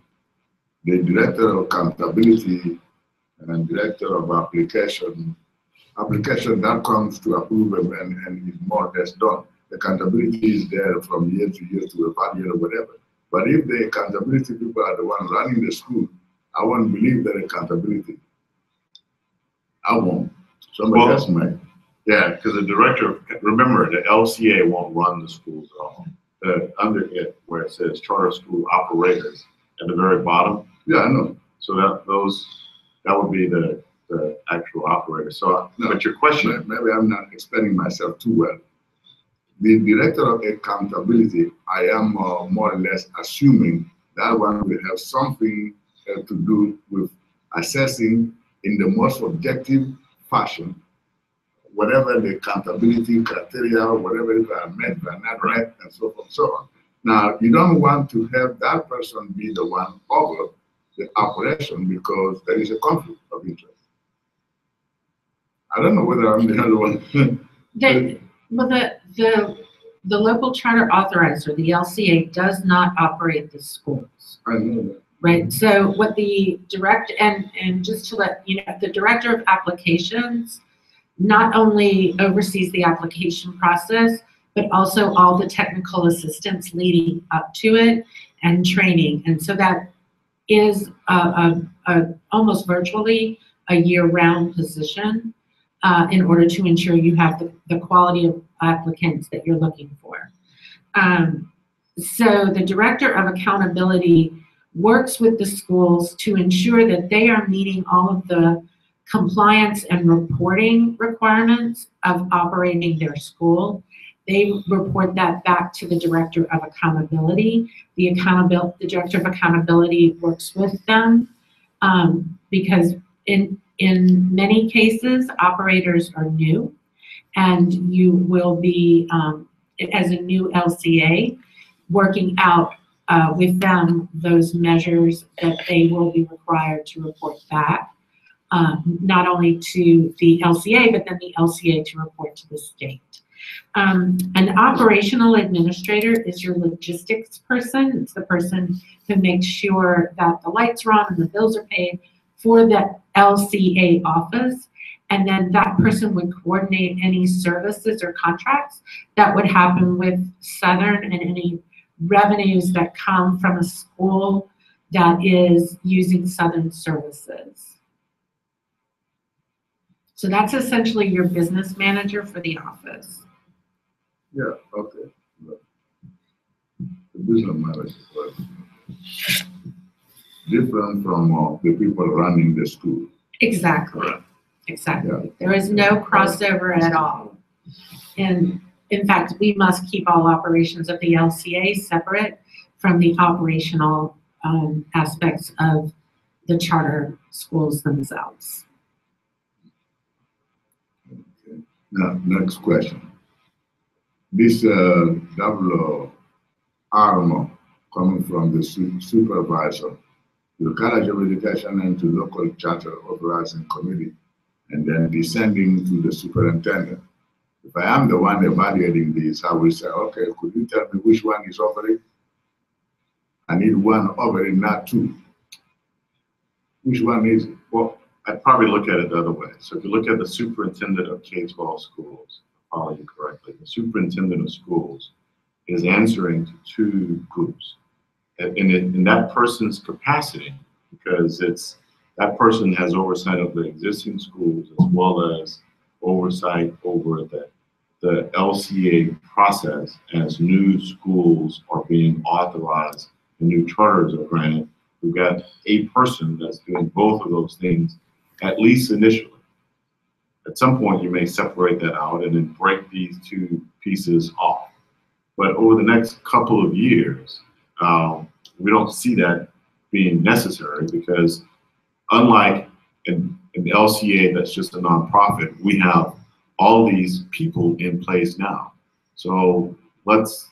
The director of accountability and director of application that comes to approve and is more or less done. The accountability is there from year to year to evaluate or whatever. But if the accountability people are the ones running the school, I won't believe that accountability. I won't. Somebody else might.
Yeah, because the director, remember, the LCA won't run the schools at all. Under it, where it says charter school operators at the very bottom.
Yeah, I know.
So that would be the actual operator. So, no, but your question,
maybe I'm not explaining myself too well. The director of accountability, I am more or less assuming that one will have something to do with assessing in the most objective fashion whatever the accountability criteria, whatever it are met, are not met, and so forth and so on. Now, you don't want to have that person be the one over the operation because there is a conflict of interest. I don't know whether I'm the other one.
The local charter authorizer, the LCA, does not operate the schools.
I know that.
Right. So what the and just to let you know, the director of applications not only oversees the application process, but also all the technical assistance leading up to it and training. And so that is almost virtually a year-round position in order to ensure you have the quality of applicants that you're looking for. So the director of accountability works with the schools to ensure that they are meeting all of the compliance and reporting requirements of operating their school. They report that back to the director of accountability. The director of accountability works with them because in many cases, operators are new, and you will be, as a new LCA, working out with them those measures that they will be required to report back, not only to the LCA, but then the LCA to report to the state. An operational administrator is your logistics person. It's the person who makes sure that the lights are on and the bills are paid for the LCA office. And then that person would coordinate any services or contracts that would happen with Southern and any revenues that come from a school that is using Southern services. So that's essentially your business manager for the office.
Yeah, okay. The business manager was different from the people running the school.
Exactly. Exactly.
Yeah.
There is no crossover at all. And in fact, we must keep all operations of the LCA separate from the operational aspects of the charter schools themselves.
Okay. Now, next question. This double armor coming from the supervisor, the College of Education, and to local charter authorizing committee, and then descending to the superintendent. If I am the one evaluating this, I will say, okay, could you tell me which one is offering? I need one offering, not two. Which one is it?
Well, I'd probably look at it the other way. So if you look at the superintendent of K-12 schools, I'll follow you correctly, the superintendent of schools is answering to two groups. In that person's capacity, because that person has oversight of the existing schools as well as oversight over the LCA process as new schools are being authorized and new charters are granted. We've got a person that's doing both of those things, at least initially. At some point, you may separate that out and then break these two pieces off. But over the next couple of years, we don't see that being necessary because unlike in the LCA that's just a nonprofit, we have all these people in place now. So let's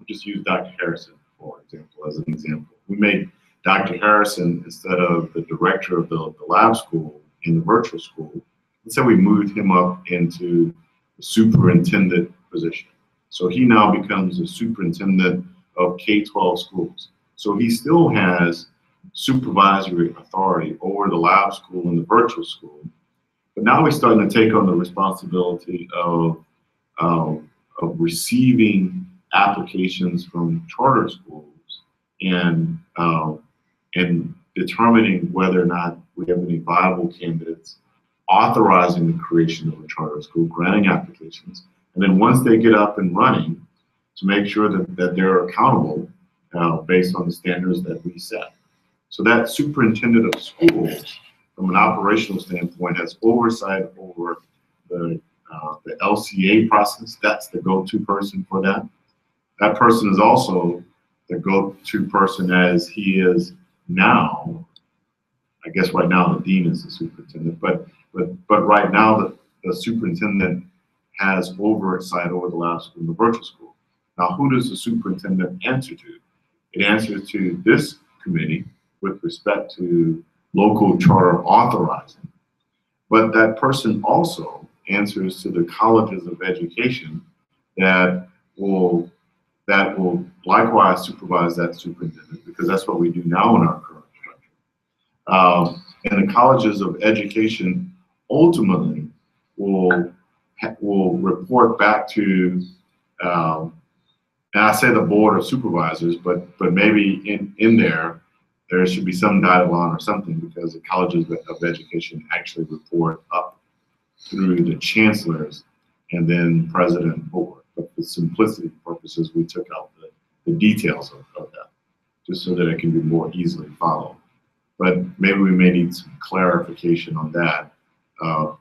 just use Dr. Harrison, for example, as an example. We made Dr. Harrison, instead of the director of the lab school in the virtual school, let's say we moved him up into the superintendent position. So he now becomes the superintendent of K-12 schools. So he still has supervisory authority over the lab school and the virtual school. But now he's starting to take on the responsibility of receiving applications from charter schools and determining whether or not we have any viable candidates, authorizing the creation of a charter school, granting applications, and then once they get up and running, to make sure that they're accountable based on the standards that we set. So that superintendent of schools, from an operational standpoint, has oversight over the LCA process. That's the go-to person for that. That person is also the go-to person as he is now. I guess right now the dean is the superintendent, but right now the superintendent has oversight over the lab school and the virtual school. Now, who does the superintendent answer to? It answers to this committee with respect to local charter authorizing. But that person also answers to the colleges of education that will likewise supervise that superintendent, because that's what we do now in our current structure. And the colleges of education ultimately will report back to, and I say the board of supervisors, but maybe in there should be some dotted line or something, because the colleges of education actually report up through the chancellors and then president board. But for simplicity purposes, we took out the details of that, just so that it can be more easily followed. But maybe we may need some clarification on that.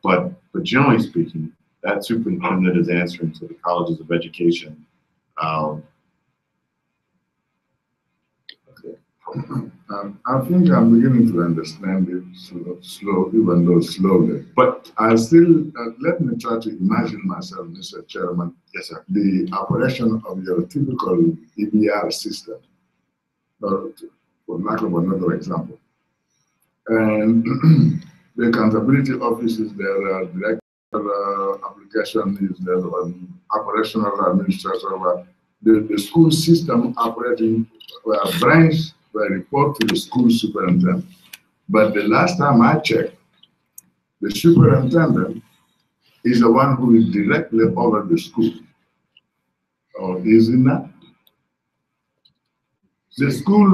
But generally speaking, that superintendent is answering to the colleges of education.
I think I'm beginning to understand it even though slowly. But I still, let me try to imagine myself, Mr. Chairman,
Yes, sir.
the operation of your typical EBR system, for lack of another example. And the accountability offices, their director application is there, operational administrator, the school system operating branch will report to the school superintendent. But the last time I checked, the superintendent is the one who is directly over the school. Or is it not? The school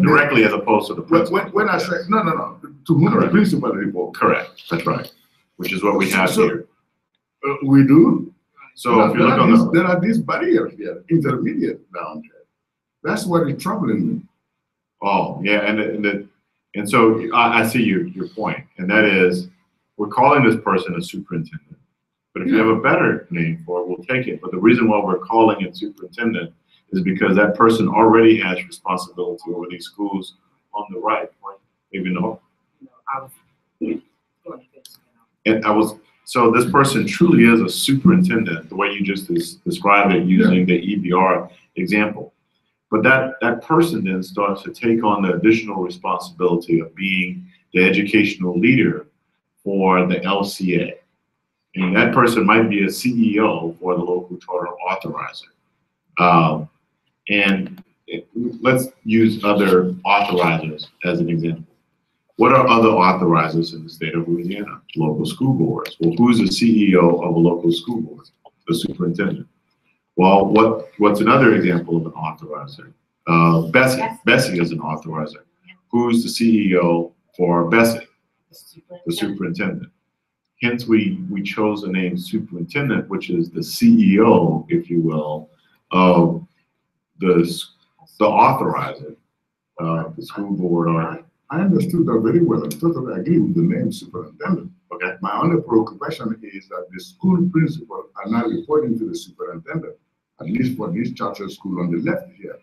directly as opposed to the principal.
When I say no, to whom the principal report.
Correct. That's right. Which is what we have here.
We do.
So if you look on
there are these barriers here, intermediate down there. That's what is troubling me.
Oh yeah, and so I see your point, and that is we're calling this person a superintendent. But if you have a better name for it, we'll take it. But the reason why we're calling it superintendent is because that person already has responsibility over these schools on the right, right? Maybe no.
No, I was going to finish.
And I was, so this person truly is a superintendent, the way you just described it using the EBR example. But that person then starts to take on the additional responsibility of being the educational leader for the LCA. And that person might be a CEO for the local charter authorizer. Let's use other authorizers as an example. What are other authorizers in the state of Louisiana? Local school boards. Well, who's the CEO of a local school board? The superintendent. Well, what's another example of an authorizer? Bessie. Bessie is an authorizer. Who's the CEO for Bessie? The superintendent. Hence, we chose the name superintendent, which is the CEO, if you will, of the authorizer, the school board. Or
I understood that very well. I totally agree with the name superintendent.
Okay.
My only preoccupation is that the school principal are now reporting to the superintendent, at least for this charter school on the left here.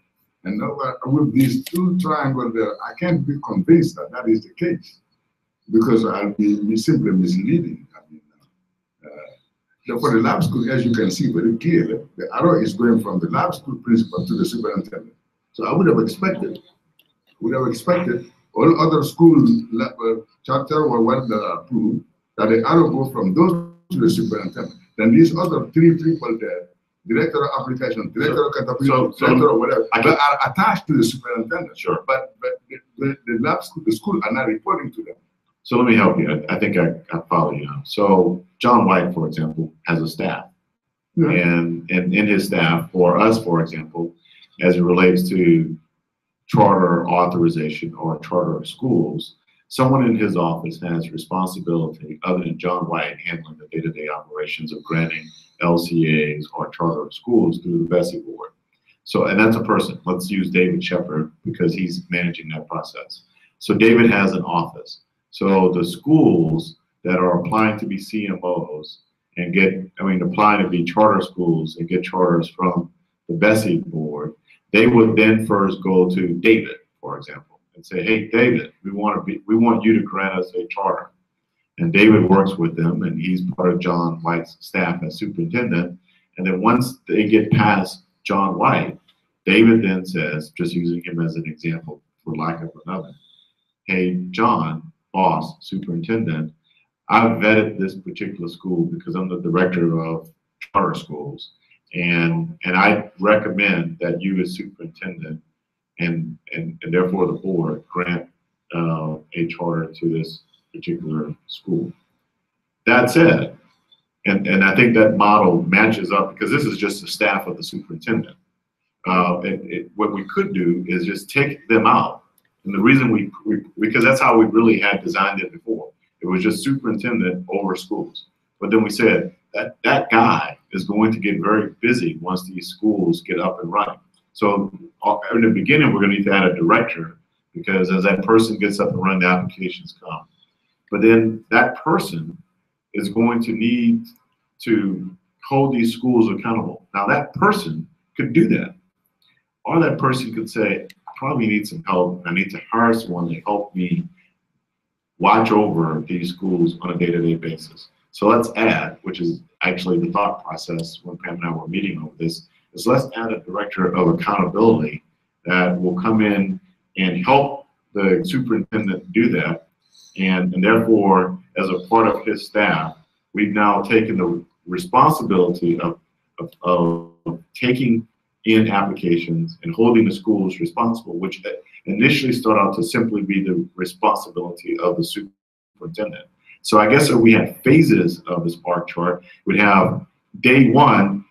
And now with these two triangles there, I can't be convinced that that is the case, because I'll be simply misleading. I mean, for the lab school, as you can see very clearly, the arrow is going from the lab school principal to the superintendent. So I would have expected all other school charter or what that are approved, that the arrow goes from those to the superintendent. Then these other three people there, director of application, director of caterpillar, director of whatever, are attached to the superintendent.
Sure.
But the lab school, the school are not reporting to them.
So let me help you. I think I follow you now. So John White, for example, has a staff.
Yeah.
And in his staff, or us, for example, as it relates to charter authorization or charter schools, someone in his office has responsibility, other than John White, handling the day-to-day operations of granting LCAs or charter schools through the Bessie board. So, and that's a person. Let's use David Shepard because he's managing that process. So David has an office. So the schools that are applying to be CMOs and applying to be charter schools and get charters from the Bessie board, they would then first go to David, for example, and say, hey, David, we want you to grant us a charter. And David works with them, and he's part of John White's staff as superintendent. And then once they get past John White, David then says, just using him as an example for lack of another, hey, John, boss, superintendent, I've vetted this particular school because I'm the director of charter schools. And I recommend that you as superintendent and therefore the board grant a charter to this particular school. That said, and I think that model matches up because this is just the staff of the superintendent. What we could do is just take them out. And the reason because that's how we really had designed it before. It was just superintendent over schools. But then we said that guy is going to get very busy once these schools get up and running. So in the beginning, we're going to need to add a director because as that person gets up and running, the applications come. But then that person is going to need to hold these schools accountable. Now that person could do that. Or that person could say, I probably need some help. I need to hire someone to help me watch over these schools on a day-to-day basis. So let's add, which is actually the thought process when Pam and I were meeting over this, is let's add a director of accountability that will come in and help the superintendent do that. And therefore, as a part of his staff, we've now taken the responsibility of taking in applications and holding the schools responsible, which initially start out to simply be the responsibility of the superintendent. So I guess if we had phases of this bar chart, we'd have day one,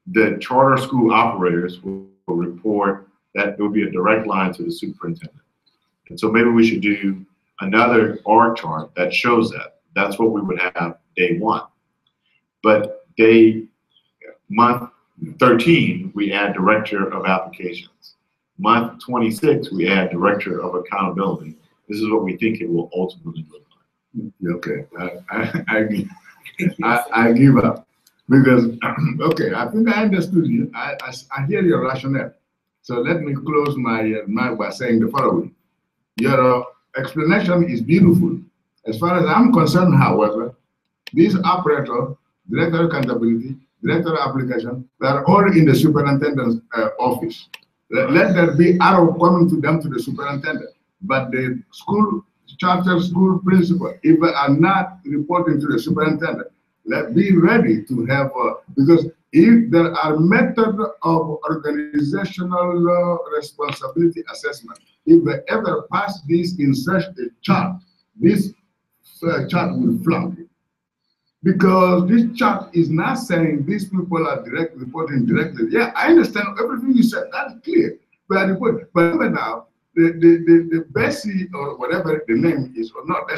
the charter school operators will report that there will be a direct line to the superintendent. And so maybe we should do another org chart that shows that. That's what we would have day one. But month 13, we add director of applications. Month 26, we add director of accountability. This is what we think it will ultimately look like.
Okay, I give up because okay, I think I understood you. I hear your rationale. So let me close my mind by saying the following: Your explanation is beautiful. As far as I'm concerned, however, these operator, director of accountability, director of application, they are all in the superintendent's office. Let there be arrow coming to them to the superintendent. But the school, charter school principal, if they are not reporting to the superintendent, let's be ready to have, because if there are methods of organizational responsibility assessment, if they ever pass this in such a chart, this chart will flunk. Because this chart is not saying these people are reporting directly. Yeah, I understand everything you said, that's clear. But remember now, the Bessie or whatever the name is or not,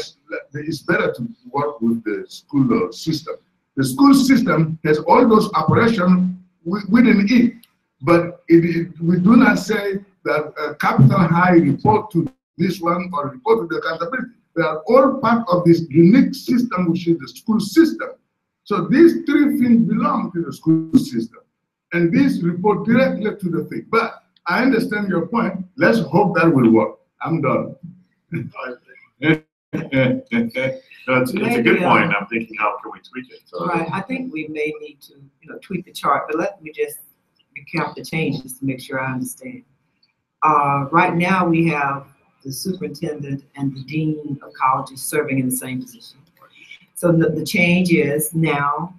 it's better to work with the school system. The school system has all those operations within it, but we do not say that Capital High report to this one or report to the accountability. They are all part of this unique system, which is the school system. So these three things belong to the school system, and this report directly to the thing. But I understand your point. Let's hope that will work. I'm done.
It's a good point. I'm thinking, how can we tweak it? So,
right. I think we may need to, tweak the chart, but let me just recap the changes to make sure I understand. Right now, we have the superintendent and the dean of colleges serving in the same position. So the change is now,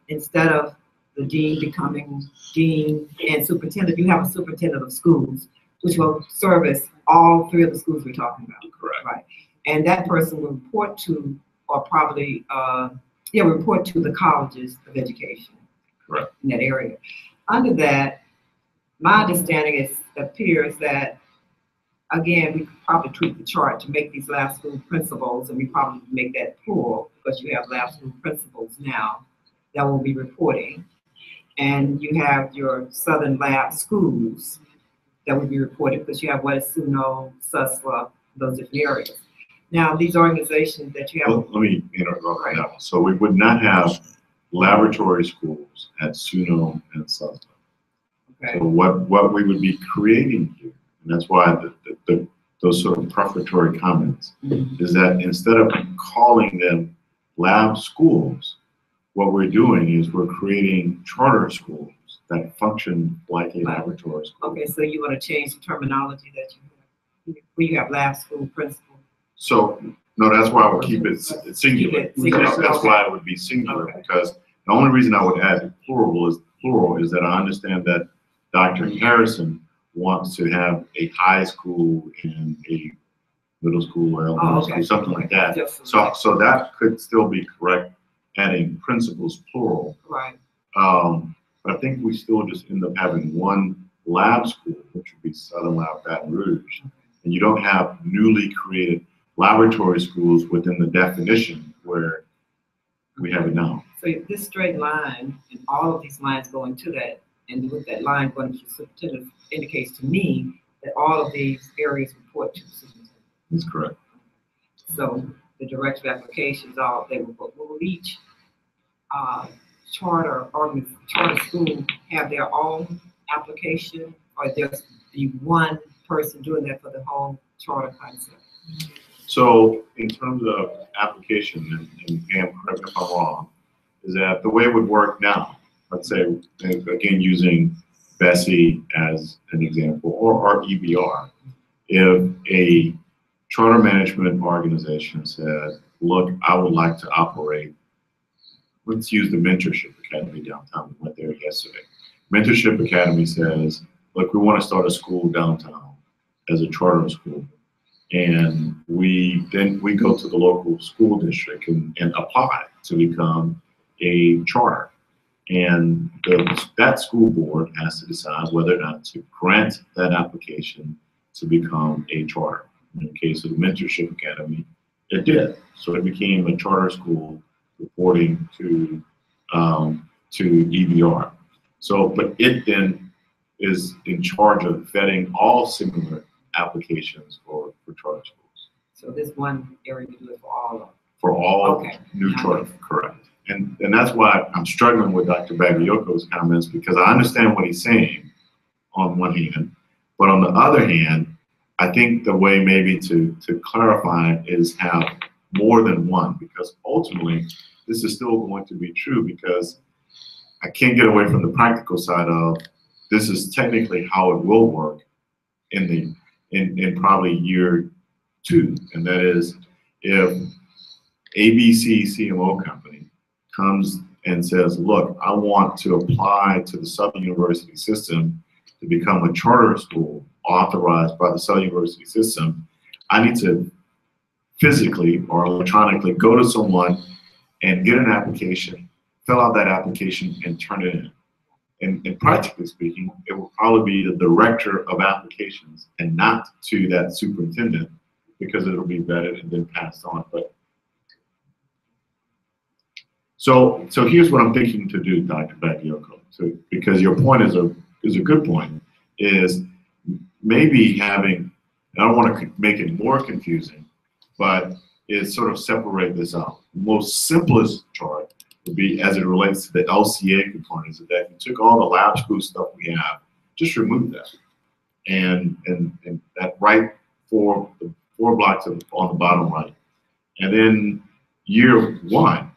instead of the dean becoming dean and superintendent, you have a superintendent of schools, which will service all three of the schools we're talking about.
Correct.
Right. And that person will report to, or probably, report to the colleges of education.
Correct.
In that area. Under that, my understanding appears that, again, we could probably tweak the chart to make these lab school principals, and we probably make that plural, because you have lab school principals now that will be reporting. And you have your Southern Lab schools that will be reported, because you have Wetisuno, Susla, those different areas. Now, these organizations that you have.
Well, let me interrupt right now. So we would not have laboratory schools at Suno and Susla.
Okay.
So what we would be creating here, and that's why those sort of prefatory comments, is that instead of calling them lab schools, what we're doing is we're creating charter schools that function like a laboratory school.
Okay, so you want to change the terminology that you have, where you have lab school principal.
So, no, that's why I would keep it singular. That's why it would be singular, because the only reason I would add plural is that I understand that Dr. Harrison wants to have a high school and a middle school or elementary school, something like that. So that could still be correct, adding principals plural.
Right.
But I think we still just end up having one lab school, which would be Southern Lab Baton Rouge, and you don't have newly created laboratory schools within the definition where we have it now.
So this straight line and all of these lines going to that, and with that line going to the superintendent, indicates to me that all of these areas report to the superintendent.
That's correct.
So the director of applications, will each charter school have their own application, or there's be one person doing that for the whole charter concept?
So in terms of application, and Pam, correct me if I'm wrong, is that the way it would work now, let's say, again, using Bessie as an example, or EBR, if a charter management organization said, look, I would like to operate, let's use the Mentorship Academy downtown. We went there yesterday. Mentorship Academy says, look, we want to start a school downtown as a charter school. And we go to the local school district and apply to become a charter. And that school board has to decide whether or not to grant that application to become a charter. In the case of the Mentorship Academy, it did. So it became a charter school reporting to EBR. So, but it then is in charge of vetting all similar applications for charter schools.
So this one area we do it for all of them?
For all new charters, correct. And that's why I'm struggling with Dr. Bagioko's comments, because I understand what he's saying on one hand, but on the other hand, I think the way maybe to clarify it is have more than one, because ultimately this is still going to be true, because I can't get away from the practical side of this is technically how it will work in probably year 2, and that is if ABC CMO company comes and says, look, I want to apply to the Southern University system to become a charter school authorized by the Southern University system, I need to physically or electronically go to someone and get an application, fill out that application, and turn it in. And practically speaking, it will probably be the director of applications and not to that superintendent, because it'll be vetted and then passed on. But so here's what I'm thinking to do, Dr. Bakayoko, because your point is a good point, is maybe having, I don't want to make it more confusing, but is sort of separate this out. The most simplest chart would be as it relates to the LCA components, that you took all the lab school stuff we have, just remove that. And that right four blocks on the bottom right. And then year 1,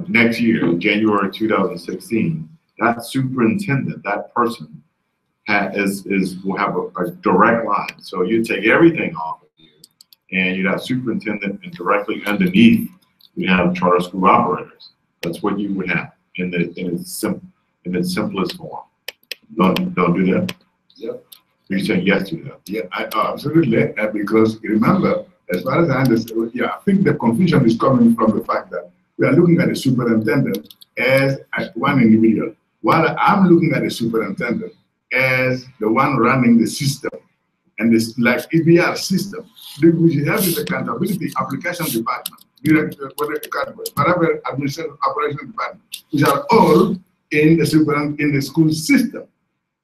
next year, January 2016, that superintendent, that person will have a direct line. So you take everything off of you, and you'd have superintendent, and directly underneath you have charter school operators. That's what you would have in its simplest form. Don't do that.
Yep.
You say yes to that.
Yeah, absolutely. Because remember, as far as I understand, I think the confusion is coming from the fact that we are looking at the superintendent as one individual, while I'm looking at the superintendent as the one running the system. And this, like EBR system, we have this accountability application department, whatever administrative operation department, which are all in the school system.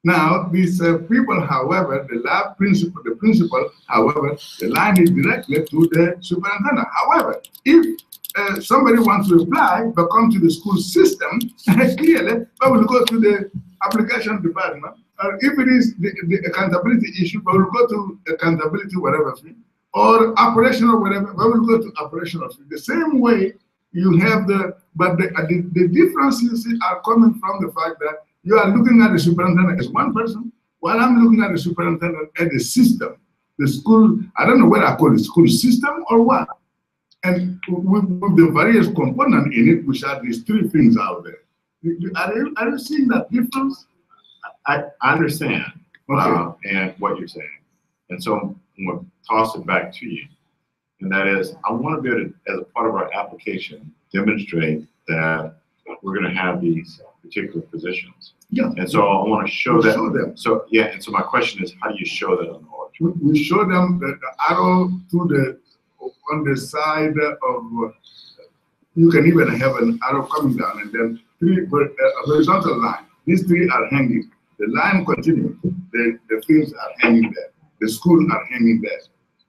Now, these people, however, the principal, however, the line is directly to the superintendent. However, if somebody wants to apply but come to the school system, clearly, but will go to the application department. If it is the accountability issue, but we'll go to accountability whatever fee, or operational whatever, but we'll go to operational fee. The same way you have but the differences are coming from the fact that you are looking at the superintendent as one person, while I'm looking at the superintendent as the system, the school, I don't know what I call it, school system or what. And with the various components in it, which are these 3 things out there. Are you seeing that difference?
I understand and what you're saying. And so I'm going to toss it back to you. And that is, I want to be able to, as a part of our application, demonstrate that we're going to have these particular positions.
Yeah.
And so I want to show that.
Show them.
So, yeah, and so my question is, how do you show that on the org?
We show them the arrow on the side of, you can even have an arrow coming down, and then a horizontal line. These 3 are hanging. The line continues. The things are hanging there. The schools are hanging there.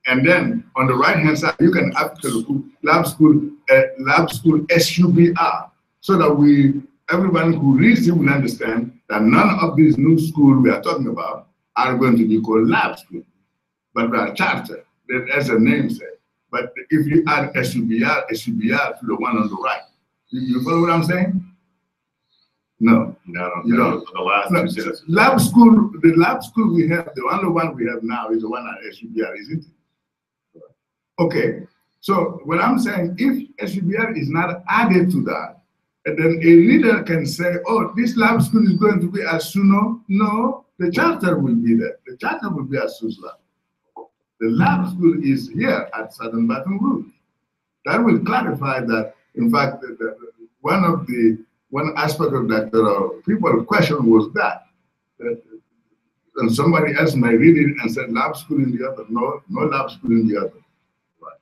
And then on the right-hand side, you can actually put lab school SUBR, so that everyone who reads it will understand that none of these new schools we are talking about are going to be called lab school, but they are charter, as the name says. But if you add SUBR to the one on the right, you follow what I'm saying? No.
No,
You don't.
the last
No,
2 sentences.
the lab school we have, the only one we have now is the one at SUBR, isn't it? Okay, so what I'm saying, if SUBR is not added to that, and then a leader can say, oh, this lab school is going to be at SUNO. No, the charter will be there. The charter will be at SUSLab. The lab school is here at Southern Baton Rouge. That will clarify that, in fact, one aspect of that people question was that and somebody else might read it and said lab school in the other. No lab school in the other.
Right.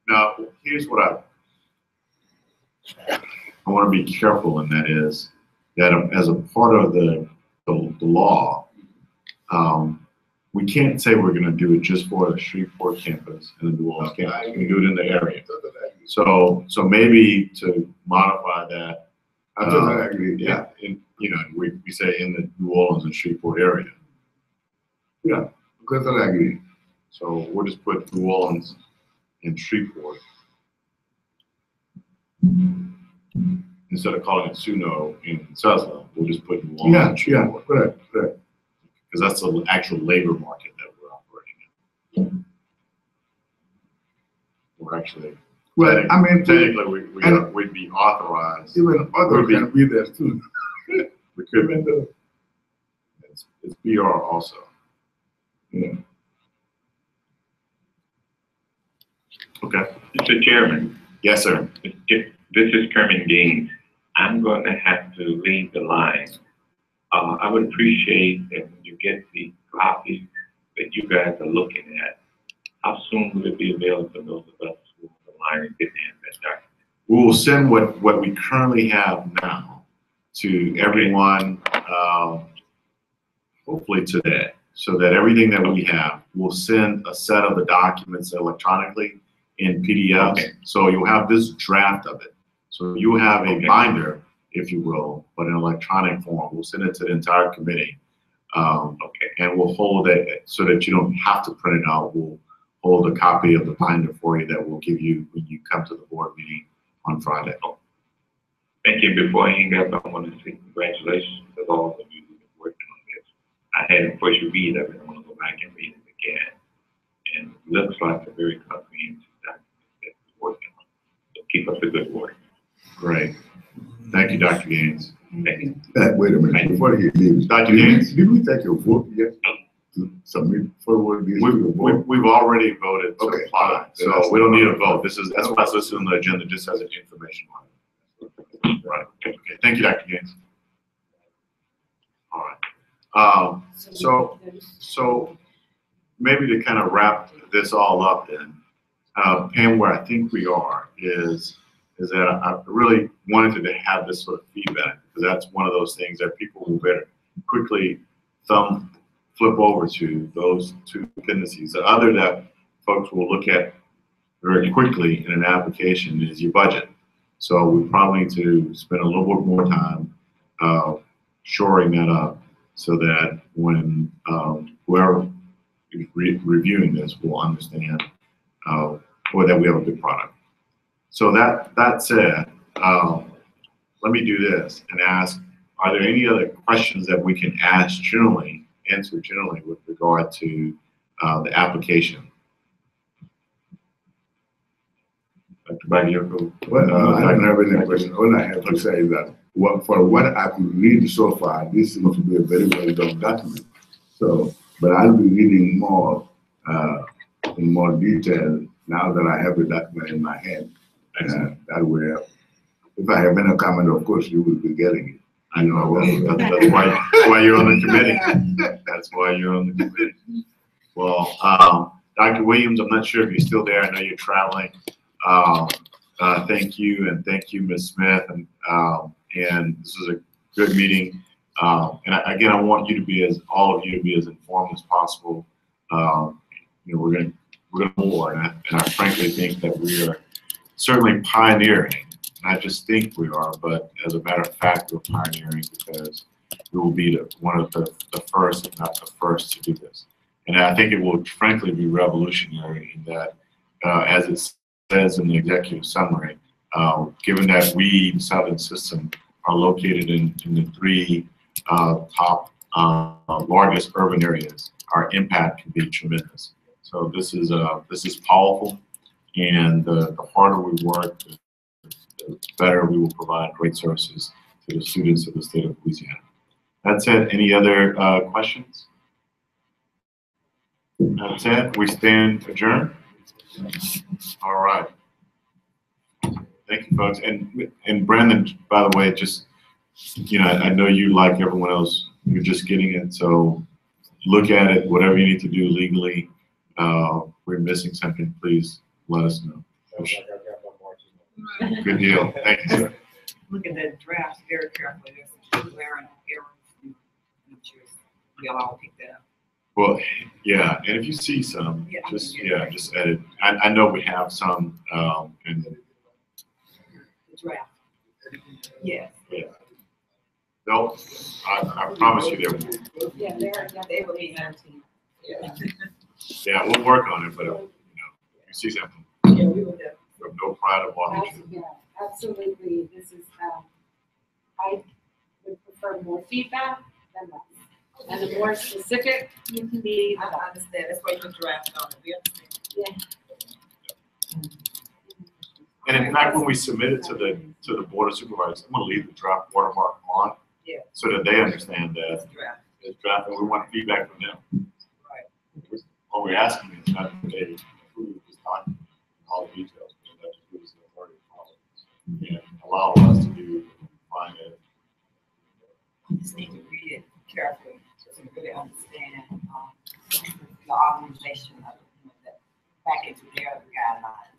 Now, here's what I want to be careful, and that is that as a part of the law, we can't say we're going to do it just for the Shreveport campus and the New Orleans campus. We can do it in the area. So maybe to modify that.
I totally agree.
Yeah. We say in the New Orleans and Shreveport area.
Yeah. Totally agree.
So we'll just put New Orleans and Shreveport. Instead of calling it SUNO in Cesla, we'll just put New Orleans and
Yeah,
Shreveport.
correct.
Because that's the actual labor market that we're operating in. We're actually,
Well, I mean,
technically, we'd be authorized.
even others can be there too.
We could be. It's BR also.
Yeah.
Okay.
Mr. Chairman,
Yes, sir.
this is Kerman Gaines. I'm going to have to leave the line. I would appreciate that when you get the copies that you guys are looking at, how soon will it be available for those of us who are on the line and didn't have that document?
We will send what we currently have now to everyone, hopefully today, so that everything that we have, we'll send a set of the documents electronically in PDF.
Okay.
So you'll have this draft of it. So you have a
Okay.
binder, if you will, but in electronic form. We'll send it to the entire committee.
Okay.
And we'll hold it so that you don't have to print it out. We'll hold a copy of the binder for you that we'll give you when you come to the board meeting on Friday.
Thank you. Before I hang up, I want to say congratulations to all of you who've been working on this. I had a first read of it. I want to go back and read it again. And it looks like a very comprehensive document that we're working on. So keep up the good work.
Great. Thank you, Dr. Gaines.
Thank you.
Wait a minute, before he leaves.
Dr. Gaines?
Did we take a vote yet to submit forward this to the board?
We've already voted to
Okay.
apply, so we don't need a vote. That's why it's listed on the agenda, just as an information on it. Right, okay, thank you, Dr. Gaines. All right. So maybe to kind of wrap this all up then, Pam, where I think we are is that I really wanted to have this sort of feedback, because that's one of those things that people will better quickly flip over to those two tendencies. The other that folks will look at very quickly in an application is your budget. So we probably need to spend a little bit more time shoring that up so that when whoever is reviewing this will understand or that we have a good product. So that said, let me do this and ask, are there any other questions that we can answer generally with regard to the application? Dr. Bagliocco?
Well, no, I don't have any question. All I have to say is that for what I could read so far, this seems to be a very well done document. So, but I'll be reading more in more detail now that I have the document in my hand. That way, if I have any comment, of course, you will be getting it.
I know, that's why you're on the committee. That's why you're on the committee. Well, Dr. Williams, I'm not sure if you're still there. I know you're traveling. Thank you, and thank you, Ms. Smith. And this is a good meeting. And again, I want you to be all of you to be as informed as possible. We're going to more, and I frankly think that we are certainly pioneering. I just think we are, but as a matter of fact, we're pioneering because we will be one of the first, if not the first, to do this. And I think it will frankly be revolutionary in that, as it says in the executive summary, given that we, the Southern System, are located in the three top largest urban areas, our impact can be tremendous. So this is powerful, and the harder we work, the better we will provide great services to the students of the state of Louisiana. That said, any other questions? That said, we stand adjourned. All right. Thank you, folks. And Brandon, by the way, just, I know you, like everyone else, you're just getting it. So look at it, whatever you need to do legally. If we're missing something, please let us know. Good deal. Thank you, sir.
Look at that draft very carefully. There's glaring errors. I'm sure you'll all pick that up.
Well, yeah, and if you see some, just edit. I know we have some, and
The draft. Yes.
yeah. No, I promise you there will.
Yeah, they will be 19. Yeah.
Yeah, we'll work on it, but, you see something
Yeah, we will definitely.
from no pride of authorship.
Yeah, absolutely. This is, I would prefer more feedback than less. And the more specific you can be, the better.
I understand, that's why you put draft on it, we understand.
And in fact, when we submit it to the board of supervisors, I'm gonna leave the draft watermark on.
Yeah.
So that they understand that
That's draft.
it's draft and we want feedback from them.
Right.
All we're asking is not that they approve this document, all the details, but that approves the authority to follow. And allow us to find it.
You just need to read it carefully to really understand, the organization of, that back into their guidelines.